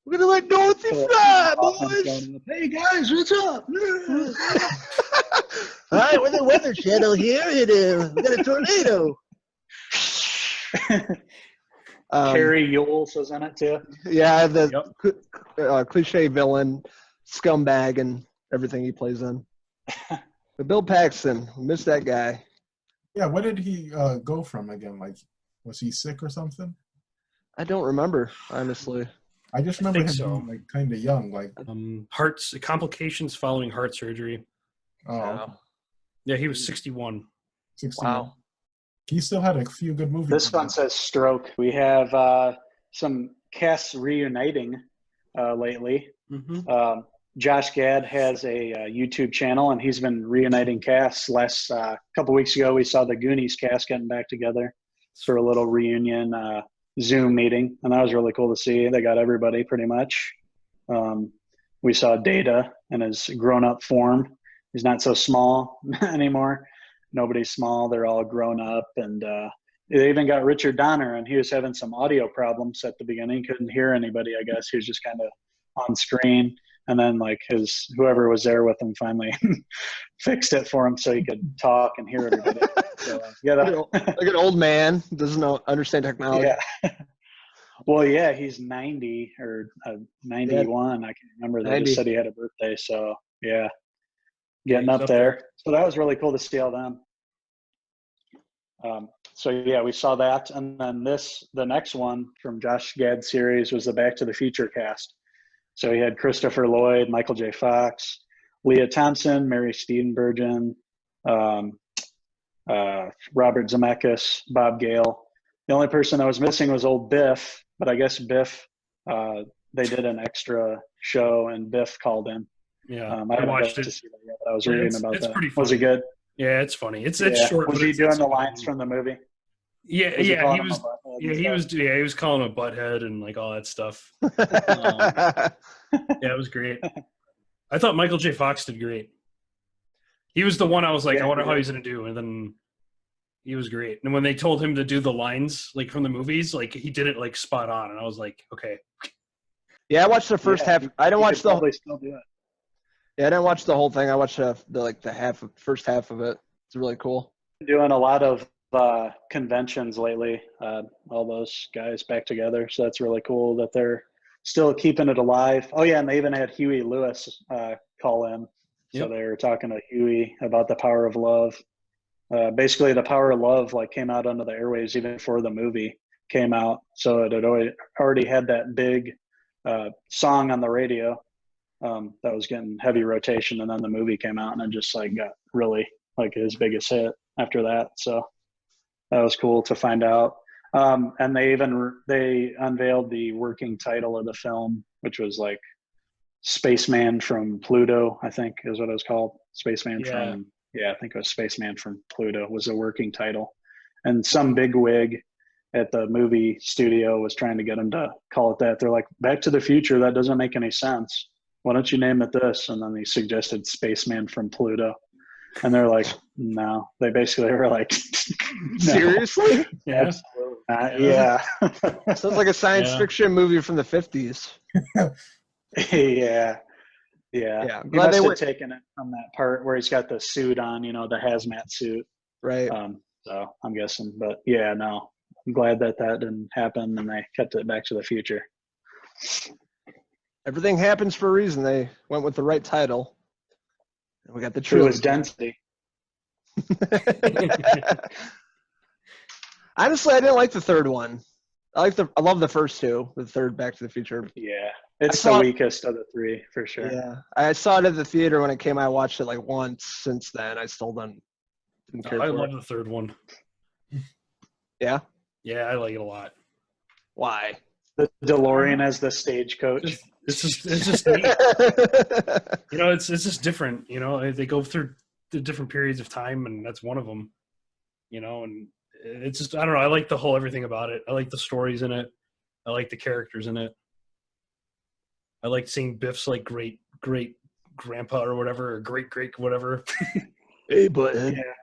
We're gonna let Dorothy fly, boys. Hey guys, what's up? All right, we're the Weather Channel here, and we got a tornado. Carrie Yules was in it too. Yeah, the cliche villain, scumbag, and everything he plays in. But Bill Paxton, miss that guy. Yeah, where did he go from again? Like, was he sick or something? I don't remember, honestly. I just remember him so. being like kind of young, like complications following heart surgery. Yeah, he was 61. 61. Wow. He still had a few good movies. This one says stroke. We have some casts reuniting lately. Mm-hmm. Josh Gad has a YouTube channel, and he's been reuniting casts. Last couple weeks ago, we saw the Goonies cast getting back together for a little reunion Zoom meeting, and that was really cool to see. They got everybody pretty much. We saw Data in his grown-up form. He's not so small anymore. Nobody's small. They're all grown up, and they even got Richard Donner, and he was having some audio problems at the beginning. Couldn't hear anybody, I guess. He was just kind of on screen. And then like whoever was there with him finally fixed it for him so he could talk and hear everybody. So, like an old man doesn't understand technology. Yeah. Well, yeah, he's 90 or 91. I can't remember. They 90. just said he had a birthday. So yeah, getting up there. So that was really cool to see all them. So yeah, we saw that. And then the next one from Josh Gad's series was the Back to the Future cast. So he had Christopher Lloyd, Michael J. Fox, Leah Thompson, Mary Steenburgen, Robert Zemeckis, Bob Gale. The only person that was missing was old Biff, but I guess Biff, they did an extra show and Biff called in. Yeah, I watched it. To see that yet, but I was reading about it's that. Pretty funny. Was it good? Yeah, it's funny. It's short. Was he doing the lines from the movie? Yeah, he was. Yeah, he was. Yeah, he was calling him a butthead and like all that stuff. Yeah, it was great. I thought Michael J. Fox did great. He was the one I was like, I wonder how he's gonna do, and then he was great. And when they told him to do the lines like from the movies, like he did it like spot on, and I was like, okay. Yeah, I watched the first half. I didn't watch the whole. Still do it. Yeah, I didn't watch the whole thing. I watched the first half of it. It's really cool. Doing a lot of conventions lately, all those guys back together, so that's really cool that they're still keeping it alive. Oh yeah, and they even had Huey Lewis call in. So they were talking to Huey about the power of love. Basically the power of love like came out onto the airwaves even before the movie came out, so it had already had that big song on the radio that was getting heavy rotation, and then the movie came out and it just like got really like his biggest hit after that. So that was cool to find out. And they unveiled the working title of the film, which was like Spaceman from Pluto, I think is what it was called. Spaceman from, I think it was Spaceman from Pluto was a working title. And some bigwig at the movie studio was trying to get him to call it that. They're like, Back to the Future, that doesn't make any sense. Why don't you name it this? And then he suggested Spaceman from Pluto. And they're like, no. They basically were like, no. Seriously? Yeah. Yeah. Sounds like a science fiction movie from the 50s. Yeah. I'm He glad must they have taken it from that part where he's got the suit on, you know, the hazmat suit. Right. So I'm guessing. But yeah, no. I'm glad that didn't happen and they kept it Back to the Future. Everything happens for a reason. They went with the right title. And we got the True truth. as density. Honestly, I didn't like the third one. I love the first two. The third Back to the Future. Yeah. It's the weakest of the three for sure. Yeah. I saw it at the theater when it came out. I watched it like once since then. I still didn't care I for love it. the third one. Yeah? Yeah, I like it a lot. Why? The DeLorean as the stagecoach. It's just neat. You know, it's just different. You know, they go through the different periods of time, and that's one of them. You know, and it's just I don't know. I like the whole everything about it. I like the stories in it. I like the characters in it. I like seeing Biff's like great grandpa or whatever, or great whatever. Hey, butthead. Yeah.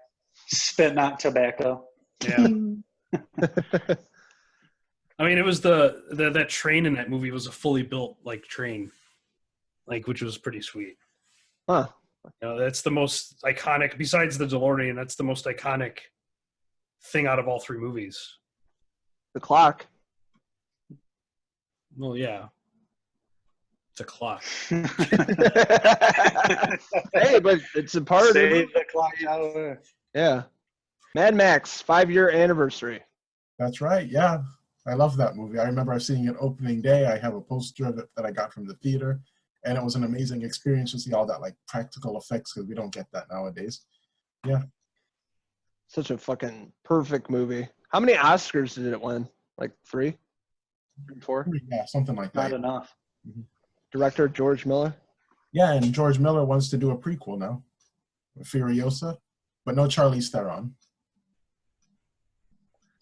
Spitting out tobacco. Yeah. I mean, it was that train in that movie was a fully built like train, like which was pretty sweet. Huh. That's the most iconic. Besides the DeLorean, that's the most iconic thing out of all three movies. The clock. Well, yeah, it's a clock. Hey, but it's a part of Save it. the clock tower. Yeah. Mad Max 5-year anniversary. That's right. Yeah, I love that movie. I remember seeing it opening day. I have a poster of it that I got from the theater, and it was an amazing experience to see all that like practical effects because we don't get that nowadays. Yeah. Such a fucking perfect movie. How many Oscars did it win? Like 3? 4? Yeah, something like Not that. enough. Director George Miller. Yeah, and George Miller wants to do a prequel now, Furiosa, but no Charlize Theron.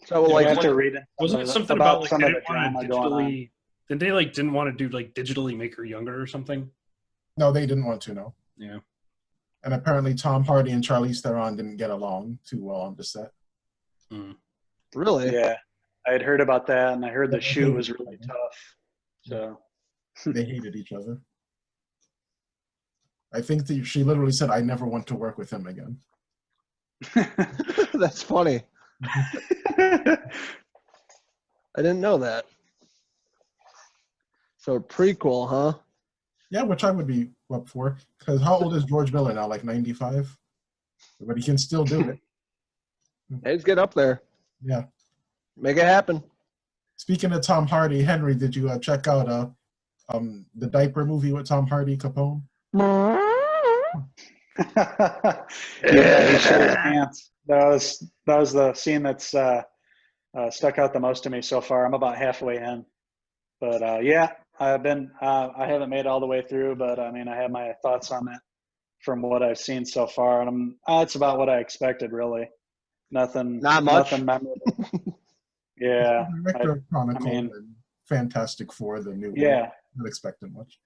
So You like, have to read it. Wasn't it something about like some they of the didn't want to drama going on? digitally? Didn't they like didn't want to do like digitally make her younger or something? No, they didn't want to, no. Yeah. And apparently Tom Hardy and Charlize Theron didn't get along too well on the set. really? Yeah, I had heard about that, and I heard the shoot was really tough. So They hated each other. I think that she literally said, I never want to work with him again. That's funny. I didn't know that. So prequel, huh? Yeah, which I would be up for. Because how old is George Miller now? Like 95? But he can still do it. Let's get up there. Yeah. Make it happen. Speaking of Tom Hardy, Henry, did you check out the diaper movie with Tom Hardy, Capone? yeah, he shit his pants. That was the scene that's stuck out the most to me so far. I'm about halfway in, but yeah, I haven't made it all the way through, but I mean, I have my thoughts on it from what I've seen so far, and it's about what I expected, really. Nothing, Not much. Nothing memorable. Yeah, Director of Chronicle mean- and Fantastic Four, the new one. yeah, Not expecting much.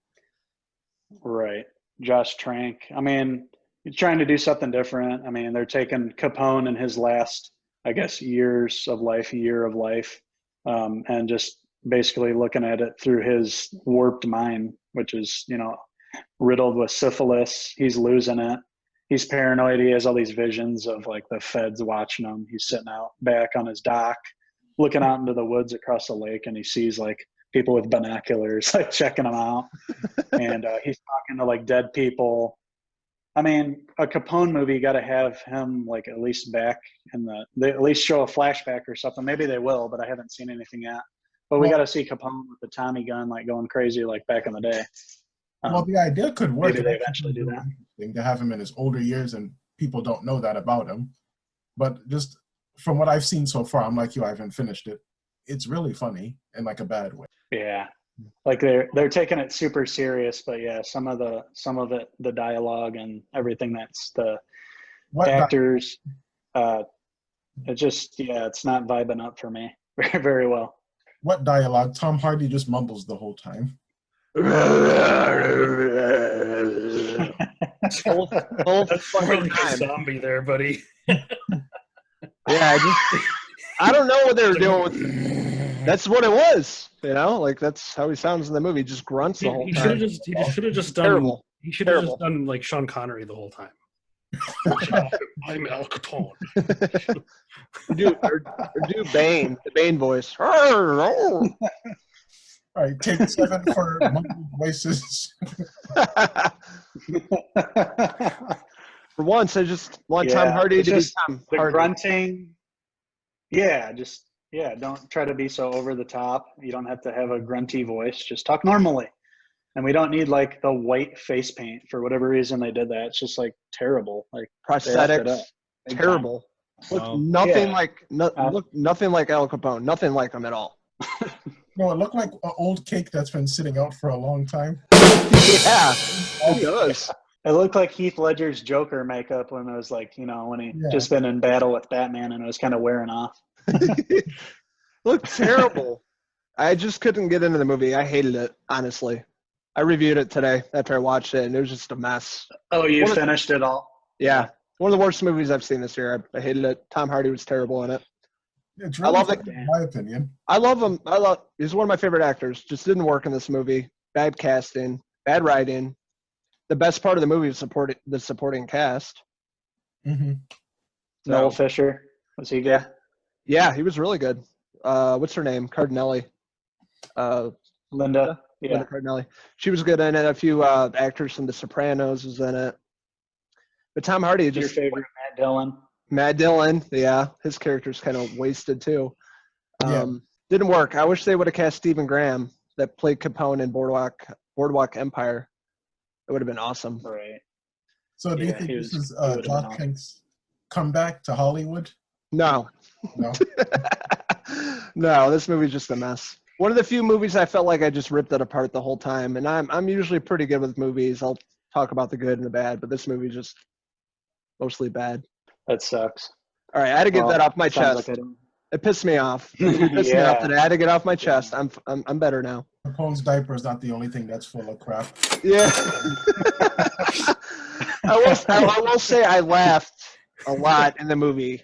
right. Josh Trank. I mean, he's trying to do something different. I mean, they're taking Capone in his last, I guess, year of life, and just basically looking at it through his warped mind, which is, riddled with syphilis. He's losing it. He's paranoid. He has all these visions of like the feds watching him. He's sitting out back on his dock, looking out into the woods across the lake, and he sees like people with binoculars like checking him out. And he's talking to like dead people. I mean, a Capone movie got to have him like at least back in they at least show a flashback or something. Maybe they will, but I haven't seen anything yet. But we got to see Capone with the Tommy gun like going crazy like back in the day. Well, the idea could work. Maybe they eventually do that. Interesting to have him in his older years, and people don't know that about him. But just from what I've seen so far, I'm like you, I haven't finished it. It's really funny in like a bad way. Yeah, like they're taking it super serious, but yeah, some of it, the dialogue and everything that's the actors, it just it's not vibing up for me very, very well. What dialogue? Tom Hardy just mumbles the whole time. That's more like a zombie there, buddy. Yeah, I don't know what they were doing with. That's what it was, like that's how he sounds in the movie. Just grunts the whole He time. should have just done. Terrible. He should have just done like Sean Connery the whole time. I'm Al Capone. do Bane, the Bane voice. All right, take 7 for mumbled voices. For once, I just want Tom Hardy to be Tom the Hardy. grunting. Yeah, don't try to be so over the top. You don't have to have a grunty voice. Just talk normally. And we don't need like the white face paint for whatever reason they did that. It's just like terrible. Like Prosthetics, terrible. Wow. Look nothing like nothing like Al Capone. Nothing like him at all. No, it looked like an old cake that's been sitting out for a long time. Yeah, it does. It looked like Heath Ledger's Joker makeup when it was like, when he just been in battle with Batman and it was kind of wearing off. Looked terrible. I just couldn't get into the movie. I hated it, honestly. I reviewed it today after I watched it, and it was just a mess. Oh, you finished it all? Yeah. One of the worst movies I've seen this year. I hated it. Tom Hardy was terrible in it. It's I really love funny, it. in my opinion. I love him. He's one of my favorite actors. Just didn't work in this movie. Bad casting, bad writing. The best part of the movie is the supporting cast. Hmm. Noel So, Fisher, was he good? yeah, he was really good. What's her name? Cardinelli. Linda, yeah. Linda Cardinelli. She was good in it. A few actors from The Sopranos was in it. But Tom Hardy Your just favorite Matt Dillon? Matt Dillon, yeah, his character's kind of wasted too. Yeah. Didn't work. I wish they would have cast Stephen Graham that played Capone in Boardwalk Empire. It would have been awesome. Right. So do you Yeah, think he this was- is he would've been Josh awesome. Hank's comeback to Hollywood? No, No. no, this movie's just a mess. One of the few movies I felt like I just ripped it apart the whole time, and I'm usually pretty good with movies. I'll talk about the good and the bad, but this movie's just mostly bad. That sucks. All right, I had to get Well, that off my sounds chest. like I don't- It pissed me off. It pissed me off Yeah. today. I had to get off my chest. I'm better now. Capone's diaper is not the only thing that's full of crap. Yeah. I will say I laughed a lot in the movie,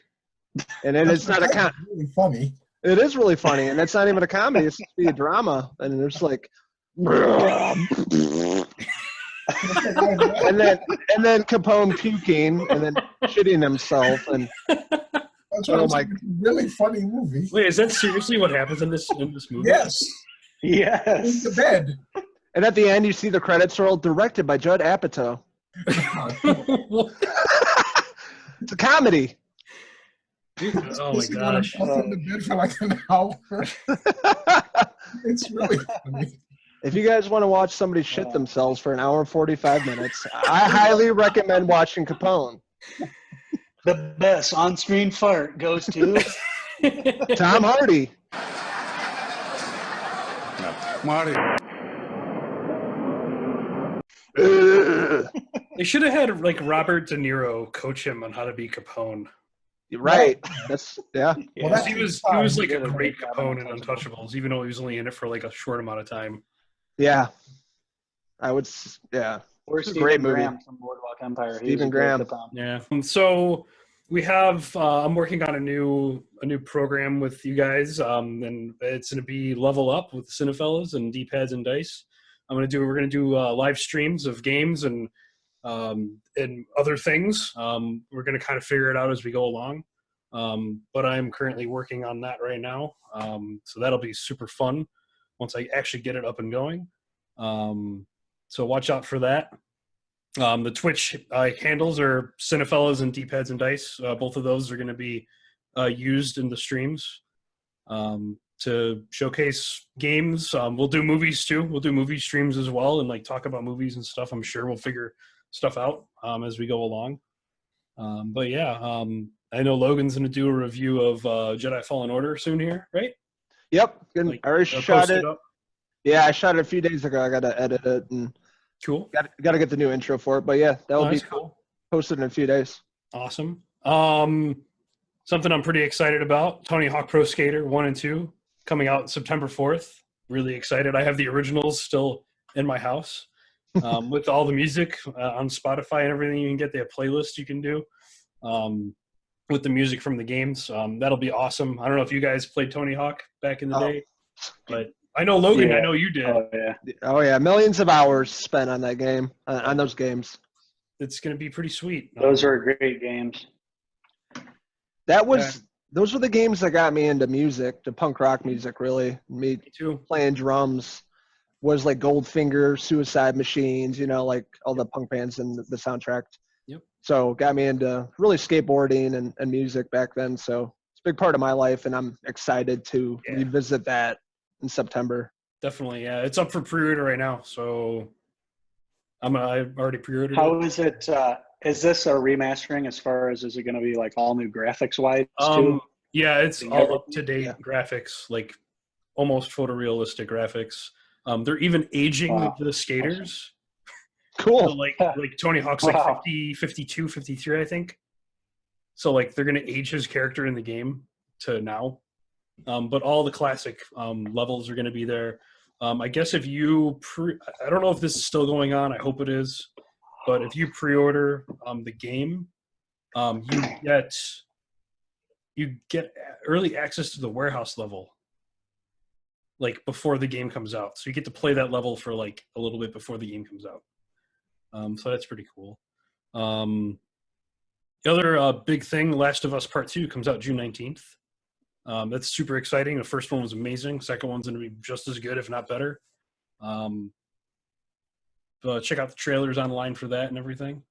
and it's not a That's really funny. It is really funny, and it's not even a comedy. It's supposed to be a drama, and there's like, and then Capone puking and then shitting himself, and That's what Oh I'm my- saying. It's a really funny movie. Wait, is that seriously what happens in this movie? Yes. In Yes. the bed. and at the end you see the credits roll, directed by Judd Apatow. It's a comedy. Oh my Pissing on gosh. himself in the bed for like an hour. It's really funny. If you guys want to watch somebody shit themselves for an hour and 45 minutes, I highly recommend watching Capone. The best on-screen fart goes to Tom Hardy. Marty. They should have had like Robert De Niro coach him on how to be Capone. Right. That's yeah. Well, that's He was like a great Capone in Untouchables, even though he was only in it for like a short amount of time. Yeah. Yeah. or It's a Stephen great movie. Graham from Boardwalk Empire. He was Stephen a great Graham. Capone. Yeah. So we have I'm working on a new program with you guys, and it's going to be Level Up with Cinephellas and D-pads and dice. We're going to do live streams of games and other things. We're going to kind of figure it out as we go along. But I'm currently working on that right now. So that'll be super fun once I actually get it up and going. So watch out for that. The Twitch handles are Cinephellas and D-pads and dice. Both of those are going to be used in the streams to showcase games. We'll do movies too. We'll do movie streams as well and like talk about movies and stuff. I'm sure we'll figure stuff out as we go along. But yeah, I know Logan's going to do a review of Jedi Fallen Order soon here, right? Yep. Good. Like, I already shot post it. up. Yeah, I shot it a few days ago. I got to edit it and Cool. got to get the new intro for it. But yeah, that will be That's cool. posted in a few days. Awesome. Something I'm pretty excited about, Tony Hawk Pro Skater 1 and 2 coming out September 4th. Really excited. I have the originals still in my house with all the music on Spotify and everything you can get. They have playlists you can do with the music from the games. That'll be awesome. I don't know if you guys played Tony Hawk back in the day, but I know Logan, Yeah. I know you did. Oh yeah. Oh yeah, millions of hours spent on that game, on those games. It's going to be pretty sweet. Those are great games. Those were the games that got me into music, to punk rock music. Really, me Me too. playing drums was like Goldfinger, Suicide Machines, like all the punk bands in the soundtrack. Yep. So got me into really skateboarding and music back then. So it's a big part of my life, and I'm excited to revisit that in September. Definitely, yeah. It's up for pre-order right now, so I've already pre-ordered How it. is it? Is this a remastering? As far as is it going to be like all new graphics wise too? Yeah, it's And all everything? up-to-date graphics, like almost photorealistic graphics. They're even aging Wow. the skaters. Cool. So like Tony Hawk's like Wow. 50, 52, 53, I think. So like they're going to age his character in the game to now. But all the classic levels are going to be there. I guess if you I don't know if this is still going on. I hope it is. But if you pre-order the game, you get you get early access to the warehouse level, like before the game comes out. So you get to play that level for like a little bit before the game comes out. So that's pretty cool. The other big thing, Last of Us Part 2 comes out June 19th. That's super exciting. The first one was amazing. Second one's going to be just as good, if not better. Check out the trailers online for that and everything.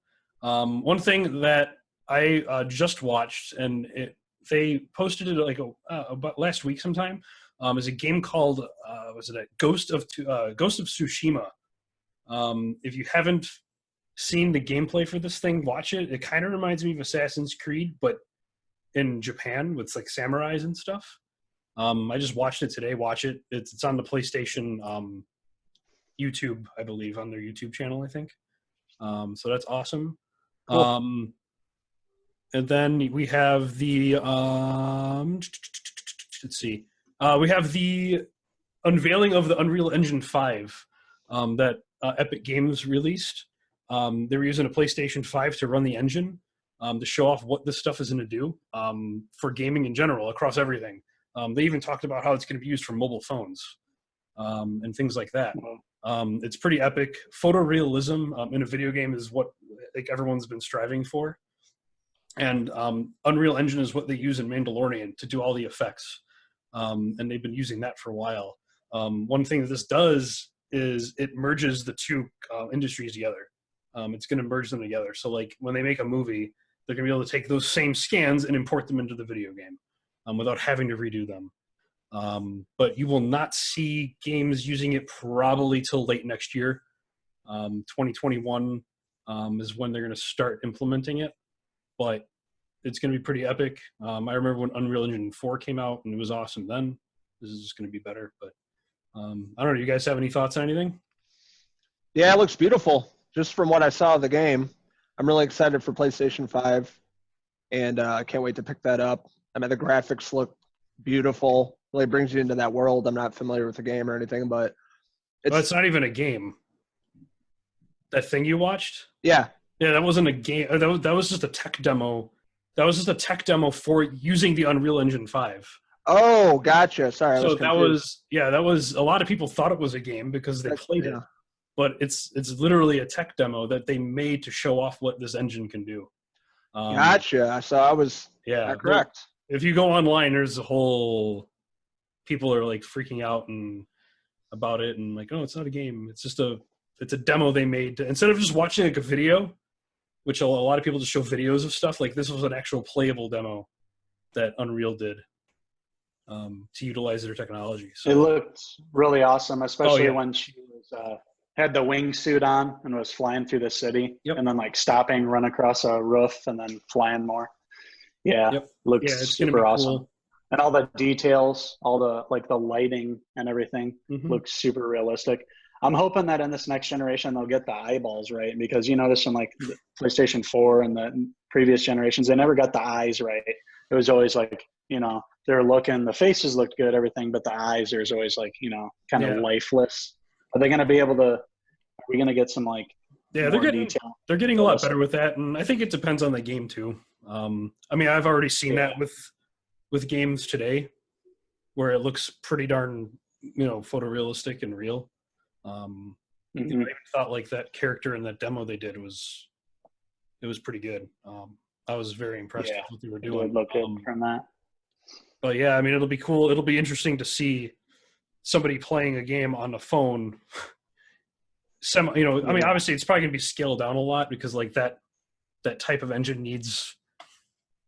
One thing that I just watched, and they posted it like about last week sometime, is a game called Ghost of Tsushima. If you haven't seen the gameplay for this thing, watch it. It kind of reminds me of Assassin's Creed, but in Japan with like samurais and stuff. I just watched it today. Watch it. It's on the PlayStation YouTube, I believe, on their YouTube channel, I think. So that's awesome. Cool. And then we have the let's see. We have the unveiling of the Unreal Engine 5 that Epic Games released. They were using a PlayStation 5 to run the engine to show off what this stuff is going to do for gaming in general across everything. They even talked about how it's going to be used for mobile phones and things like that. It's pretty epic. Photorealism in a video game is what like everyone's been striving for. And Unreal Engine is what they use in Mandalorian to do all the effects. And they've been using that for a while. One thing that this does is it merges the two industries together. It's going to merge them together. So like when they make a movie, they're going to be able to take those same scans and import them into the video game without having to redo them. But you will not see games using it probably till late next year. 2021 is when they're going to start implementing it. But it's going to be pretty epic. I remember when Unreal Engine 4 came out, and it was awesome then. This is just going to be better. But I don't know. Do you guys have any thoughts on anything? Yeah, it looks beautiful. Just from what I saw of the game, I'm really excited for PlayStation 5, and I can't wait to pick that up. I mean, the graphics look beautiful. Really brings you into that world. I'm not familiar with the game or anything, but it's not even a game. That thing you watched? Yeah. Yeah, that wasn't a game. That was just a tech demo. That was just a tech demo for using the Unreal Engine 5. Oh, gotcha. Sorry. So that was a lot of people thought it was a game because they played it. But it's literally a tech demo that they made to show off what this engine can do. Gotcha. So I was correct. If you go online, there's a whole people are like freaking out and about it and like, oh, it's not a game. It's just it's a demo they made instead of just watching like a video, which a lot of people just show videos of stuff. Like this was an actual playable demo that Unreal did to utilize their technology. So it looked really awesome, especially when she was had the wingsuit on and was flying through the city and then like stopping, run across a roof and then flying more. Yeah, looks super awesome. Cool. And all the details, all the like the lighting and everything looks super realistic. I'm hoping that in this next generation they'll get the eyeballs right, because you notice in like the PlayStation 4 and the previous generations they never got the eyes right. It was always like, you know, they're looking, the faces looked good, everything, but the eyes there's always like, you know, kind of lifeless. Are they going to be able to? Are we going to get some like? Yeah, they're getting a lot better with that, and I think it depends on the game too. I mean, I've already seen that with games today, where it looks pretty darn, you know, photorealistic and real. You know, I even thought like that character in that demo they did was pretty good. I was very impressed with what they were doing. It would look good from that. But yeah, I mean, it'll be cool. It'll be interesting to see somebody playing a game on a phone. You know, I mean, obviously it's probably gonna be scaled down a lot because like that type of engine needs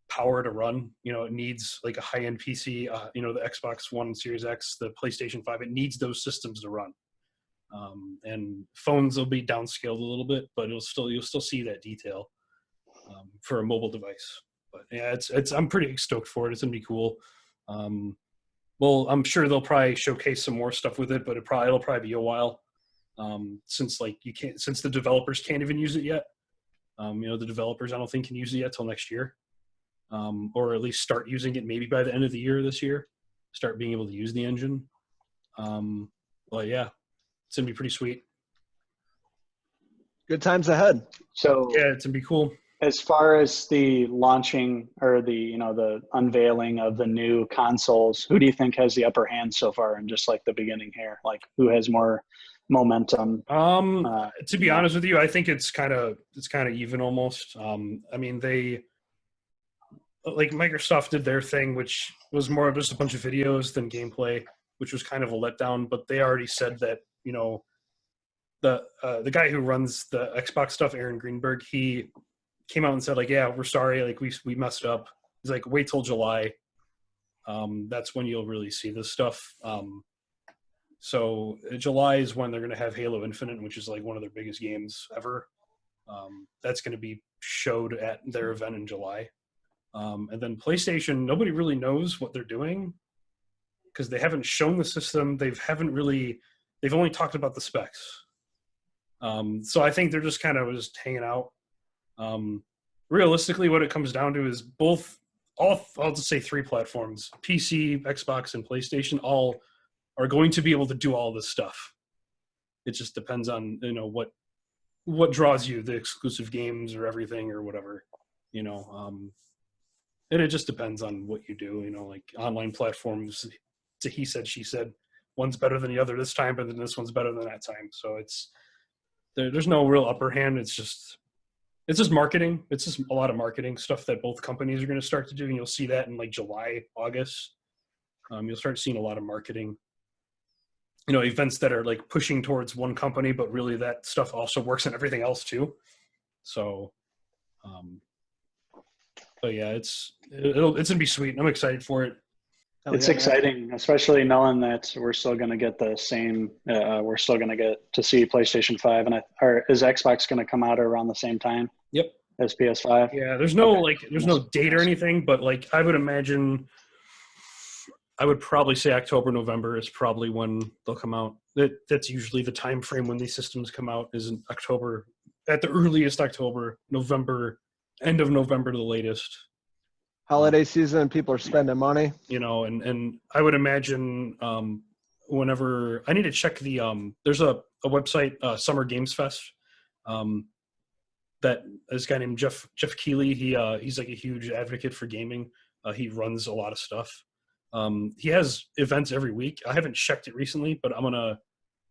power to run. You know, it needs like a high-end PC. You know, the Xbox One, Series X, the PlayStation 5. It needs those systems to run. And phones will be downscaled a little bit, but you'll still see that detail for a mobile device. But yeah, I'm pretty stoked for it. It's gonna be cool. Well, I'm sure they'll probably showcase some more stuff with it, but it'll probably be a while. Since the developers can't even use it yet. You know, the developers I don't think can use it yet till next year. Or at least start using it maybe by the end of the year this year. Start being able to use the engine. Well, yeah, it's gonna be pretty sweet. Good times ahead. So yeah, it's gonna be cool. As far as the launching or the unveiling of the new consoles, who do you think has the upper hand so far in just like the beginning here? Like who has more momentum? To be honest with you, I think it's kind of even almost. I mean, Microsoft did their thing, which was more of just a bunch of videos than gameplay, which was kind of a letdown. But they already said that the guy who runs the Xbox stuff, Aaron Greenberg, he came out and said, like, yeah, we're sorry, like we messed up. He's like, wait till July. That's when you'll really see this stuff. So July is when they're going to have Halo Infinite, which is like one of their biggest games ever. That's going to be showed at their event in July. And then PlayStation, nobody really knows what they're doing because they haven't shown the system. They've only talked about the specs. So I think they're just kind of just hanging out. Realistically, what it comes down to is I'll just say 3 platforms, PC, Xbox, and PlayStation, all are going to be able to do all this stuff. It just depends on, what draws you, the exclusive games or everything or whatever, and it just depends on what you do, like online platforms, it's a he said, she said, one's better than the other this time, but then this one's better than that time. So there's no real upper hand. It's just marketing. It's just a lot of marketing stuff that both companies are going to start to do. And you'll see that in like July, August. You'll start seeing a lot of marketing, events that are like pushing towards one company, but really that stuff also works in everything else too. So, but yeah, it's going to be sweet. I'm excited for it. It's exciting, especially knowing that we're still going to get the same. We're still going to get to see PlayStation 5, or is Xbox going to come out around the same time? Yep. As PS5. Yeah, there's no date or anything, but like I would imagine, I would probably say October, November is probably when they'll come out. That's usually the time frame when these systems come out, is in October, at the earliest October, November, end of November to the latest. Holiday season, people are spending money. And I would imagine whenever I need to check there's a website, Summer Games Fest, that this guy named Jeff Keighley, he's like a huge advocate for gaming. He runs a lot of stuff. He has events every week. I haven't checked it recently, but I'm gonna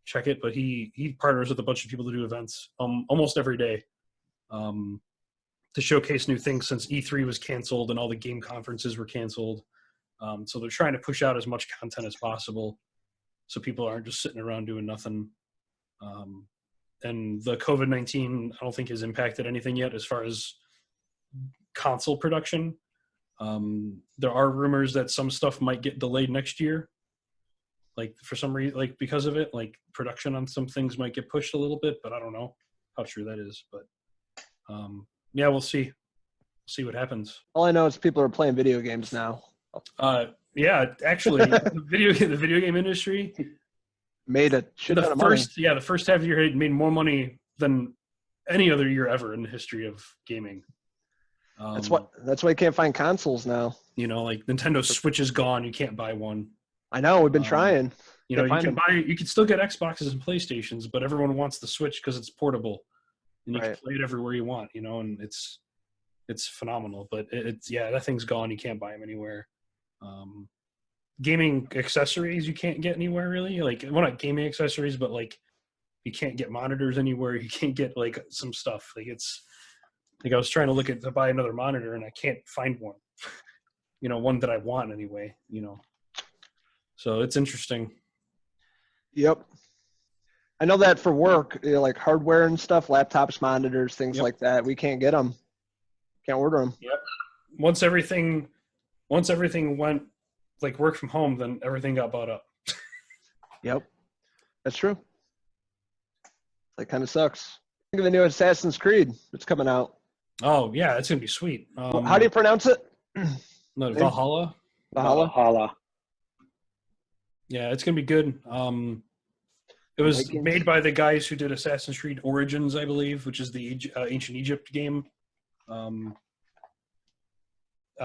check it. But he partners with a bunch of people to do events almost every day. To showcase new things, since E3 was canceled and all the game conferences were canceled. So they're trying to push out as much content as possible so people aren't just sitting around doing nothing. And the COVID-19, I don't think has impacted anything yet as far as console production. There are rumors that some stuff might get delayed next year. Like for some reason, like because of it, like production on some things might get pushed a little bit, but I don't know how true that is. But yeah, we'll see. See what happens. All I know is people are playing video games now. Yeah, actually, the video game industry Made a shit ton of money. The first half of the year it made more money than any other year ever in the history of gaming. That's why you can't find consoles now. Like Nintendo Switch is gone. You can't buy one. I know. We've been trying. You can still get Xboxes and PlayStations, but everyone wants the Switch because it's portable. And you can play it everywhere you want, and it's phenomenal. But that thing's gone. You can't buy them anywhere. Gaming accessories you can't get anywhere really. Like, well, not gaming accessories, but like you can't get monitors anywhere. You can't get like some stuff. Like it's like I was trying to buy another monitor and I can't find one. One that I want anyway. So it's interesting. Yep. I know that for work, like hardware and stuff, laptops, monitors, things like that, we can't get them. Can't order them. Yep. Once everything went like work from home, then everything got bought up. Yep. That's true. That kind of sucks. Think of the new Assassin's Creed that's coming out. Oh, yeah, it's going to be sweet. How do you pronounce it? Valhalla? Valhalla. Yeah, it's going to be good. It was made by the guys who did Assassin's Creed Origins, I believe, which is the Ancient Egypt game. I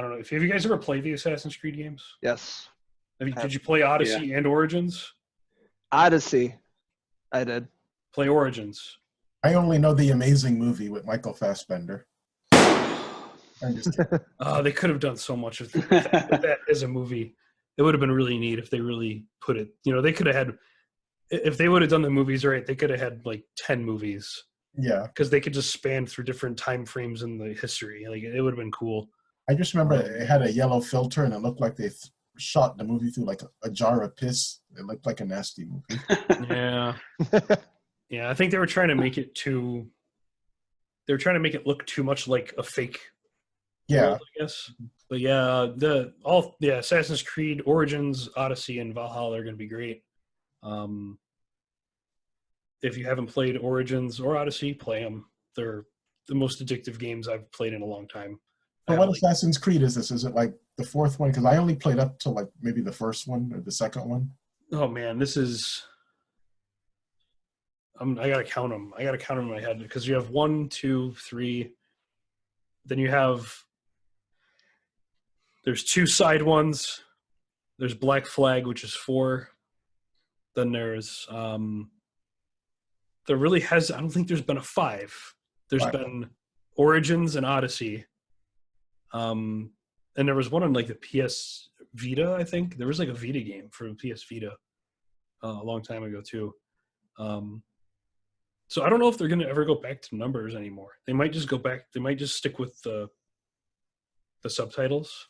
don't know. Have you guys ever played the Assassin's Creed games? Yes. Did you play Odyssey and Origins? Odyssey. I did. Play Origins. I only know the Amazing movie with Michael Fassbender. I'm just kidding. They could have done so much with that as a movie. It would have been really neat if they really put it. They could have had. If they would have done the movies right, they could have had like 10 movies. Yeah, because they could just span through different time frames in the history. Like it would have been cool. I just remember it had a yellow filter, and it looked like they shot the movie through like a jar of piss. It looked like a nasty movie. Yeah, yeah. I think they were trying to make it too. They were trying to make it look too much like a fake. Yeah, world, I guess. But yeah, Assassin's Creed Origins, Odyssey, and Valhalla are going to be great. If you haven't played Origins or Odyssey, play them. They're the most addictive games I've played in a long time. but what Assassin's Creed is this? Is it like the fourth one? Because I only played up to like maybe the first one or the second one. Oh man, this is. I gotta count them. I gotta count them in my head because you have 1, 2, 3. Then you have. There's 2 side ones. There's Black Flag, which is 4. Then there's. There really has. I don't think there's been a 5. There's been Origins and Odyssey. And there was one on like the PS Vita. I think there was like a Vita game for PS Vita a long time ago too. So I don't know if they're going to ever go back to numbers anymore. They might just go back. They might just stick with the subtitles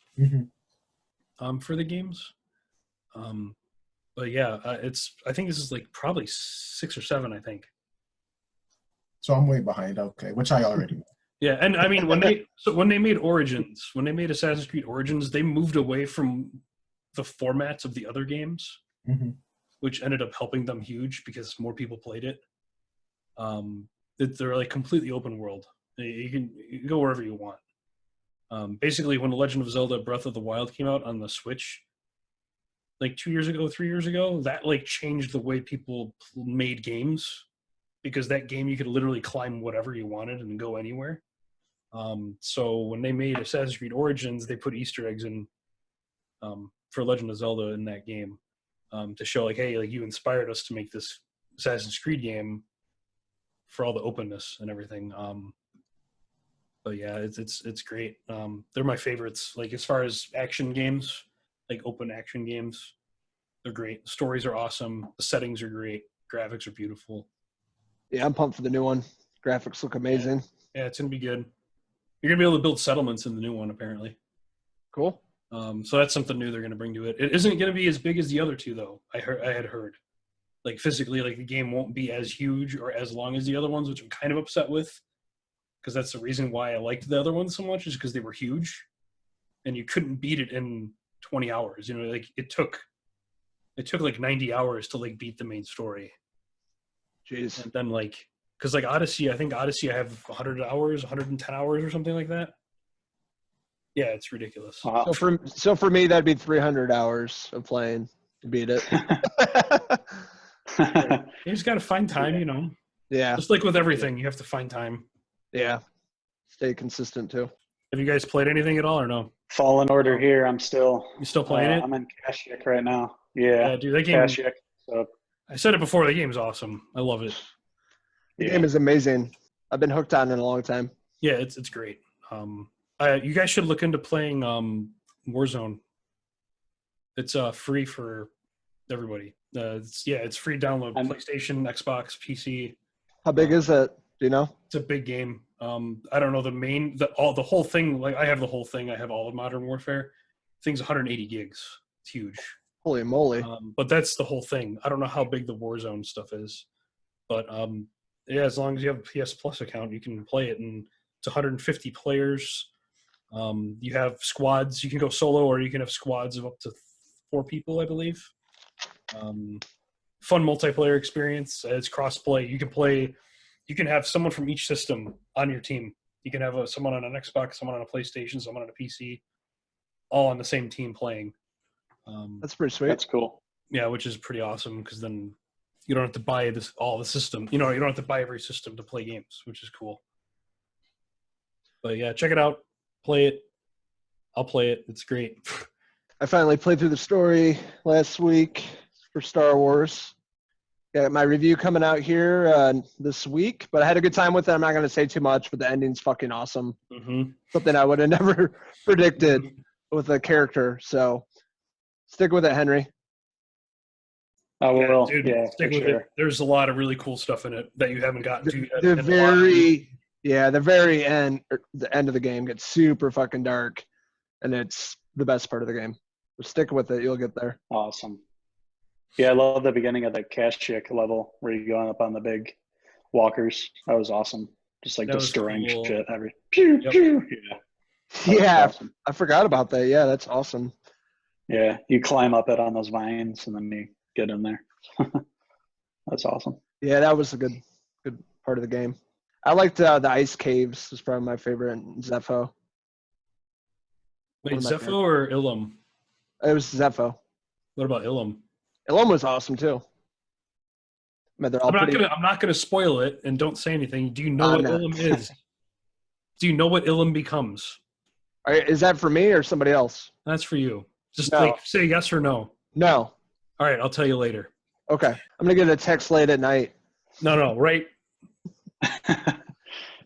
for the games. But yeah, I think this is like probably 6 or 7. I think. So I'm way behind. Okay, which I already know. Yeah, and I mean when they made Origins, when they made Assassin's Creed Origins, they moved away from the formats of the other games, which ended up helping them huge because more people played it. They're like completely open world. You can go wherever you want. Basically, when The Legend of Zelda: Breath of the Wild came out on the Switch, like 2 years ago, 3 years ago, that like changed the way people made games. Because that game you could literally climb whatever you wanted and go anywhere. So when they made Assassin's Creed Origins, they put Easter eggs in for Legend of Zelda in that game to show like, hey, like you inspired us to make this Assassin's Creed game for all the openness and everything. But yeah, it's great. They're my favorites. Like as far as action games, like open action games, they're great. Stories are awesome. The settings are great. Graphics are beautiful. Yeah, I'm pumped for the new one. Graphics look amazing. Yeah, it's gonna be good. You're gonna be able to build settlements in the new one, apparently. Cool. So that's something new they're gonna bring to it. It isn't gonna be as big as the other two, though. I had heard, like physically, like the game won't be as huge or as long as the other ones, which I'm kind of upset with, because that's the reason why I liked the other ones so much, is because they were huge, and you couldn't beat it in 20 hours. Like it took like 90 hours to like beat the main story. Jeez. And then like, because like Odyssey, I think Odyssey I have 100 hours, 110 hours or something like that. Yeah, it's ridiculous. Wow. So for me, that'd be 300 hours of playing to beat it. You just got to find time, Yeah. Just like with everything, you have to find time. Yeah. Stay consistent too. Have you guys played anything at all or no? Fallen Order here. I'm still. You still playing it? I'm in Kashyyyk right now. Yeah, Dude, that game. Kashyyyk. So I said it before. The game's awesome. I love it. The game is amazing. I've been hooked on it a long time. Yeah, it's great. You guys should look into playing Warzone. It's free for everybody. It's free download. PlayStation, Xbox, PC. How big is it? Do you know? It's a big game. I don't know the whole thing. Like I have the whole thing. I have all of Modern Warfare. Thing's 180 gigs. It's huge. Holy moly. But that's the whole thing. I don't know how big the Warzone stuff is, but yeah, as long as you have a PS Plus account, you can play it, and it's 150 players. You have squads. You can go solo, or you can have squads of up to 4 people, I believe. Fun multiplayer experience. It's cross-play. You can have someone from each system on your team. You can have someone on an Xbox, someone on a PlayStation, someone on a PC, all on the same team playing. That's pretty sweet. that's cool. Yeah, which is pretty awesome because then you don't have to buy all the system. You don't have to buy every system to play games, which is cool. But yeah, check it out. Play it. I'll play it. It's great. I finally played through the story last week for Star Wars. Got my review coming out here this week, but I had a good time with it. I'm not going to say too much, but the ending's fucking awesome. Mm-hmm. Something I would have never predicted with a character. So stick with it, Henry. I will. Dude, Yeah, stick for with sure. it. There's a lot of really cool stuff in it that you haven't gotten to yet. The and a lot of- the very end, the end of the game gets super fucking dark, and it's the best part of the game. So stick with it. You'll get there. Awesome. Yeah, I love the beginning of the Kashyyyk level where you're going up on the big walkers. That was awesome. Just like That was destroying cool. shit. Every pew, Yep. pew. Yeah. That was Yeah, awesome. I forgot about that. Yeah, that's awesome. Yeah, you climb up it on those vines and then you get in there. That's awesome. Yeah, that was a good part of the game. I liked the ice caves. Was probably my favorite in Zepho. Wait, One of my Zepho or Ilum? It was Zepho. What about Ilum? Ilum was awesome too. I mean, they're all I'm not gonna spoil it, and don't say anything. Do you know what no. Ilum is? Do you know what Ilum becomes? Is that for me or somebody else? That's for you. Just No. like say yes or no. No. All right, I'll tell you later. Okay. I'm gonna get a text late at night. No, right.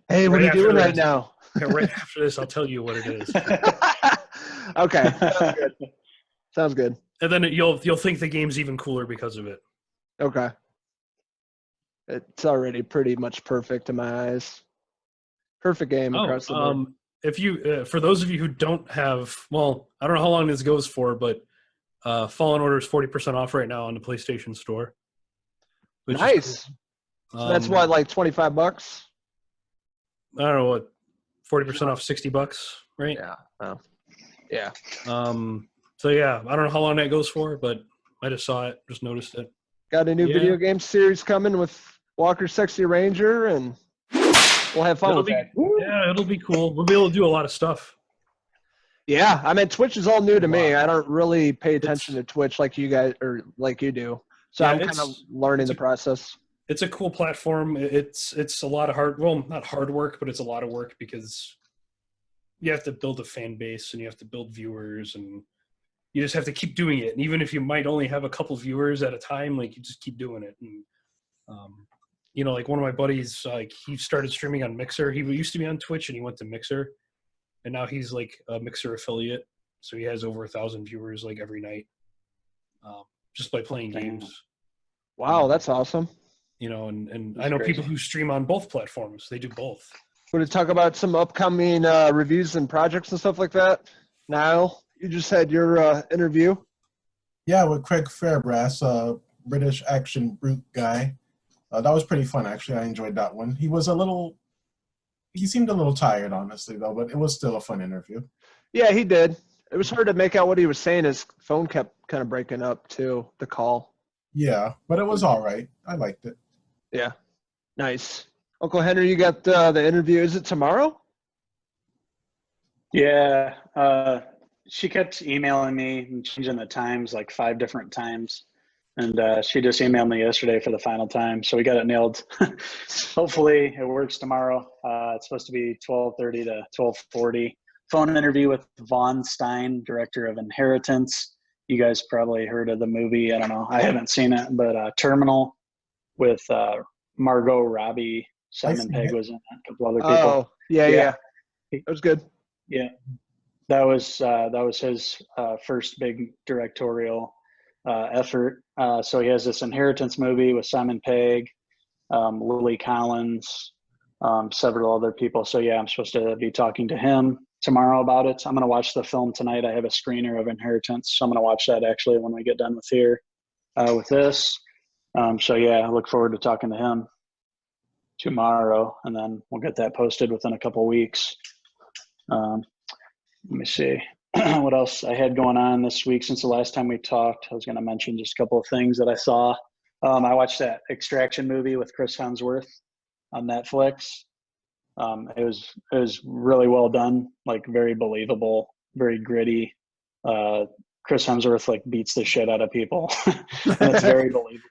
Hey, what Right are you after doing this. right now? Okay, right after this, I'll tell you what it is, Okay. Sounds good. Sounds good. and then you'll think the game's even cooler because of it. Okay. It's already pretty much perfect in my eyes. Perfect game across the board. If you, for those of you who don't have, well, I don't know how long this goes for, but Fallen Order is 40% off right now on the PlayStation Store. which is Nice. cool. So that's what, like $25? I don't know what, 40% off $60, right? Yeah. Oh. Yeah. So yeah, I don't know how long that goes for, but I just saw it, just noticed it. Got a new Yeah. video game series coming with Walker Sexy Ranger, and we'll have fun It'll with be, that. yeah, it'll be cool. We'll be able to do a lot of stuff. Yeah, I mean, Twitch is all new to me. Wow. I don't really pay attention to Twitch like you guys or like you do. So Yeah, I'm kind of learning the process. It's a cool platform. It's a lot of hard, well, not hard work, but it's a lot of work because you have to build a fan base and you have to build viewers and you just have to keep doing it. And even if you might only have a couple viewers at a time, like you just keep doing it. And, you know, like one of my buddies, like he started streaming on Mixer. He used to be on Twitch and he went to Mixer and now he's like a Mixer affiliate. So he has over 1,000 viewers like every night, just by playing games. Wow, that's awesome. You know, and That's I know crazy. people who stream on both platforms. They do both. Want to talk about some upcoming reviews and projects and stuff like that? Niall, you just had your interview. Yeah, with Craig Fairbrass, British action brute guy. That was pretty fun, actually. I enjoyed that one. He seemed a little tired, honestly, though, but it was still a fun interview. Yeah, he did. It was hard to make out what he was saying. His phone kept kind of breaking up, too, the call. Yeah, but it was all right. I liked it. Yeah, nice. Uncle Henry, you got the interview. Is it tomorrow? Yeah, she kept emailing me and changing the times like 5 different times. And she just emailed me yesterday for the final time. So we got it nailed. Hopefully it works tomorrow. It's supposed to be 12:30 to 12:40. Phone interview with Vaughn Stein, director of Inheritance. You guys probably heard of the movie. I don't know. I haven't seen it, but Terminal with Margot Robbie. Simon seen Pegg it. was in it, a couple other people. Oh, yeah. Yeah. It was good. Yeah, that was his first big directorial effort. So he has this Inheritance movie with Simon Pegg, Lily Collins, several other people. So yeah, I'm supposed to be talking to him tomorrow about it. I'm going to watch the film tonight. I have a screener of Inheritance, so I'm going to watch that actually when we get done with here with this. So yeah, I look forward to talking to him tomorrow, and then we'll get that posted within a couple weeks. Let me see what else I had going on this week since the last time we talked. I was going to mention just a couple of things that I saw. I watched that Extraction movie with Chris Hemsworth on Netflix. It was really well done, like very believable, very gritty. Chris Hemsworth like beats the shit out of people. And it's very believable.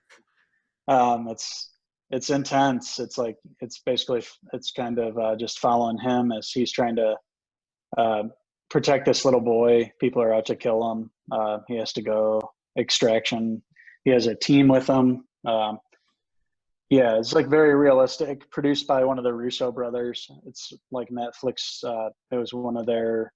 It's intense. It's like it's kind of just following him as he's trying to protect this little boy. People are out to kill him. He has to go extraction. He has a team with him. Yeah, it's like very realistic, produced by one of the Russo brothers. It's like Netflix. It was one of their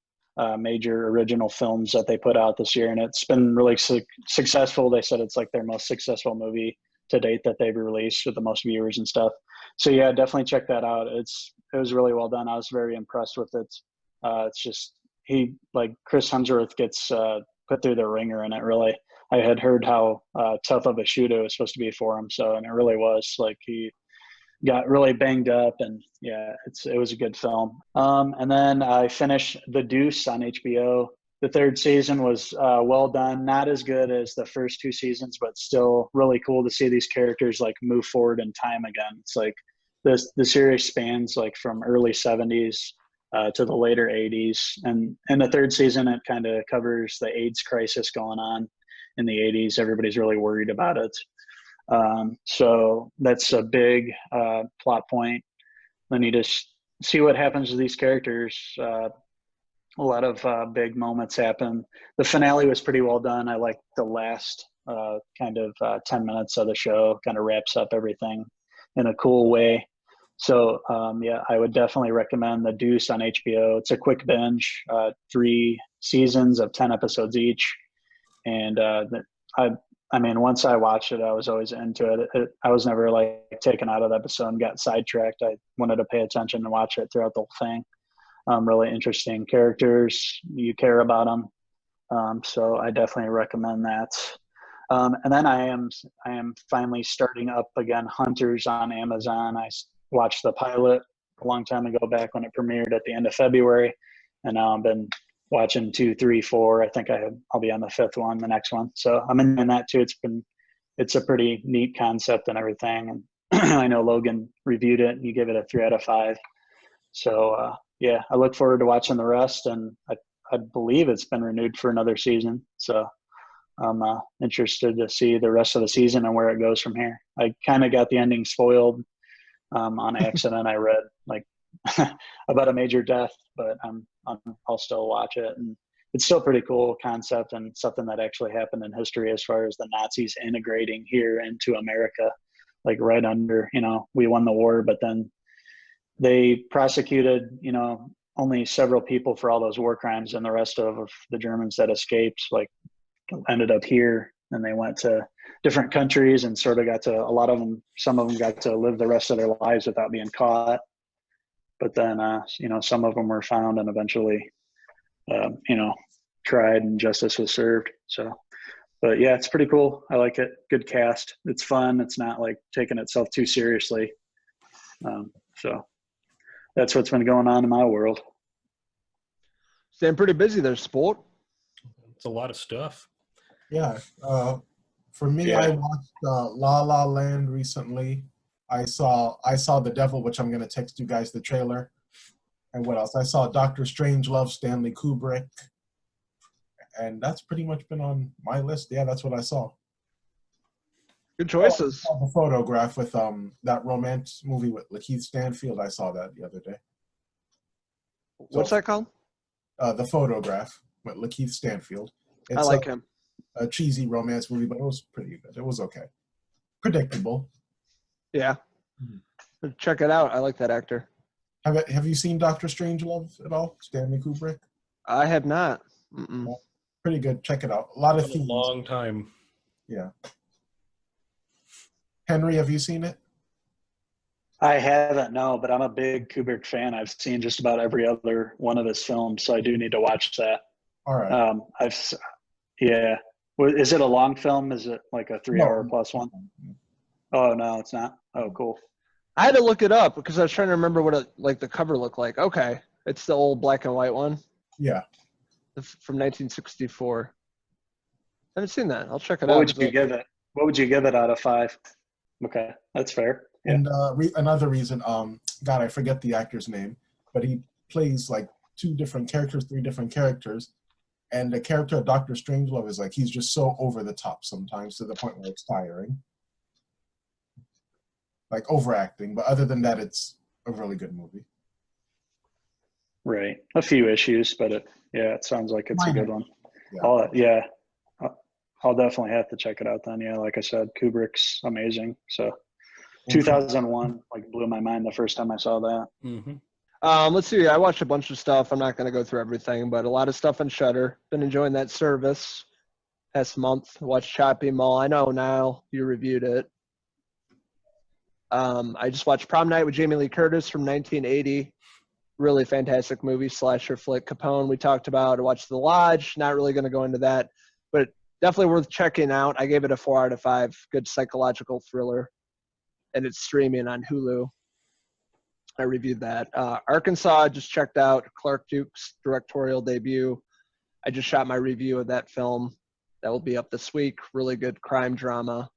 major original films that they put out this year, and it's been really successful. They said it's like their most successful movie to date that they've released with the most viewers and stuff. So yeah, definitely check that out. It was really well done. I was very impressed with it. It's just Chris Hemsworth gets put through the ringer in it. Really, I had heard how tough of a shoot it was supposed to be for him. So, and it really was. Like, he got really banged up, and yeah, it was a good film. And then I finished The Deuce on HBO. The third season was well done. Not as good as the first two seasons, but still really cool to see these characters like move forward in time again. It's like the series spans like from early 70s to the later 80s. And in the third season, it kind of covers the AIDS crisis going on in the 80s. Everybody's really worried about it. So that's a big plot point. Then you just see what happens to these characters. A lot of big moments happen. The finale was pretty well done. I like the last 10 minutes of the show, kind of wraps up everything in a cool way. So yeah, I would definitely recommend The Deuce on HBO. It's a quick binge, 3 seasons of 10 episodes each. And I mean, once I watched it, I was always into it. I was never like taken out of the episode and got sidetracked. I wanted to pay attention and watch it throughout the whole thing. Really interesting characters. You care about them. So I definitely recommend that. And then I am finally starting up again Hunters on Amazon. I watched the pilot a long time ago back when it premiered at the end of February. And now I've been watching 2, 3, 4. I think I'll be on the 5th one, the next one. So I'm in that too. It's a pretty neat concept and everything. And I know Logan reviewed it and he gave it a 3 out of 5. So yeah, I look forward to watching the rest, and I believe it's been renewed for another season. So I'm interested to see the rest of the season and where it goes from here. I kind of got the ending spoiled on accident. I read like about a major death, but I'll still watch it, and it's still a pretty cool concept and something that actually happened in history as far as the Nazis integrating here into America, like right under, we won the war, but then they prosecuted, only several people for all those war crimes, and the rest of the Germans that escaped, like, ended up here, and they went to different countries and sort of some of them got to live the rest of their lives without being caught. But then, some of them were found and eventually, tried, and justice was served. So, but yeah, it's pretty cool. I like it. Good cast. It's fun. It's not like taking itself too seriously. So that's what's been going on in my world. Staying pretty busy there, sport. It's a lot of stuff. Yeah. For me, Yeah. I watched La La Land recently. I saw The Devil, which I'm going to text you guys the trailer. And what else? I saw Doctor Strangelove, Stanley Kubrick. And that's pretty much been on my list. Yeah, that's what I saw. Good choices. I saw The Photograph with that romance movie with Lakeith Stanfield. I saw that the other day. What's that called? The Photograph with Lakeith Stanfield. It's I like him. a cheesy romance movie, but it was pretty good. It was okay. Predictable. Yeah. Check it out. I like that actor. Have you seen Doctor Strangelove at all? Stanley Kubrick? I have not. Mm-mm. Pretty good. Check it out. A lot of A themes. long time. Yeah. Henry, have you seen it? I haven't, no, but I'm a big Kubrick fan. I've seen just about every other one of his films, so I do need to watch that. All right. Yeah. Is it a long film? Is it like a 3-hour No. plus one? Oh, no, it's not. Oh, cool. I had to look it up because I was trying to remember what the cover looked like. Okay. It's the old black and white one Yeah. from 1964. I haven't seen that. I'll check it What out. would you give it? What would you give it out of 5? Okay, that's fair. Yeah. And another reason, God, I forget the actor's name, but he plays like 2 different characters, 3 different characters. And the character of Doctor Strangelove is like, he's just so over the top sometimes to the point where it's tiring. Like overacting. But other than that, it's a really good movie. Right. A few issues, but it sounds like it's a good one. Yeah. I'll definitely have to check it out then. Yeah, like I said, Kubrick's amazing. So 2001 like blew my mind the first time I saw that. Mm-hmm. Let's see. I watched a bunch of stuff. I'm not going to go through everything, but a lot of stuff on Shudder. Been enjoying that service. Past month, watched Choppy Mall. I know now you reviewed it. I just watched Prom Night with Jamie Lee Curtis from 1980. Really fantastic movie, slasher flick. Capone, we talked about. I watched The Lodge. Not really going to go into that, but definitely worth checking out. I gave it a 4 out of 5. Good psychological thriller, and it's streaming on Hulu. I reviewed that. Arkansas, I just checked out Clark Duke's directorial debut. I just shot my review of that film. That will be up this week. Really good crime drama.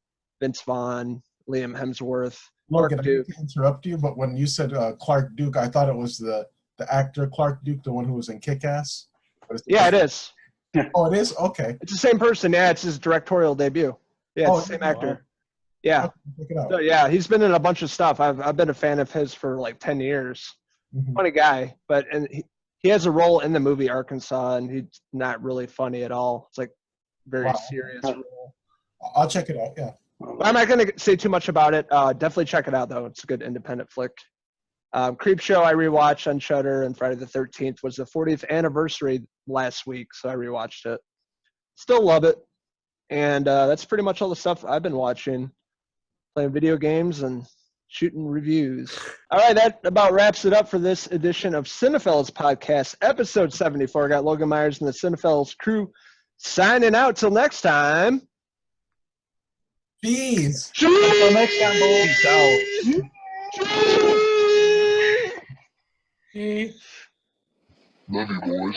Vince Vaughn, Liam Hemsworth, Logan, Clark I Duke. hate to interrupt you, but when you said Clark Duke, I thought it was the actor Clark Duke, the one who was in Kick-Ass. Yeah, it is. Oh, it is? Okay. It's the same person. Yeah, it's his directorial debut. Yeah, it's the same actor. Yeah. Check it out. So, yeah, he's been in a bunch of stuff. I've been a fan of his for like 10 years. Mhm. Funny guy, but he has a role in the movie Arkansas, and he's not really funny at all. It's like very Wow. serious role. I'll check it out, yeah. But I'm not going to say too much about it. Definitely check it out, though. It's a good independent flick. Creep Show I rewatched on Shudder, and Friday the 13th was the 40th anniversary last week, so I rewatched it. Still love it. And that's pretty much all the stuff I've been watching. Playing video games and shooting reviews. All right, that about wraps it up for this edition of Cinephellas Podcast, episode 74. I got Logan Myers and the Cinephellas crew signing out till next time. Jeez. Until next time, boys. Peace out. Love you, boys.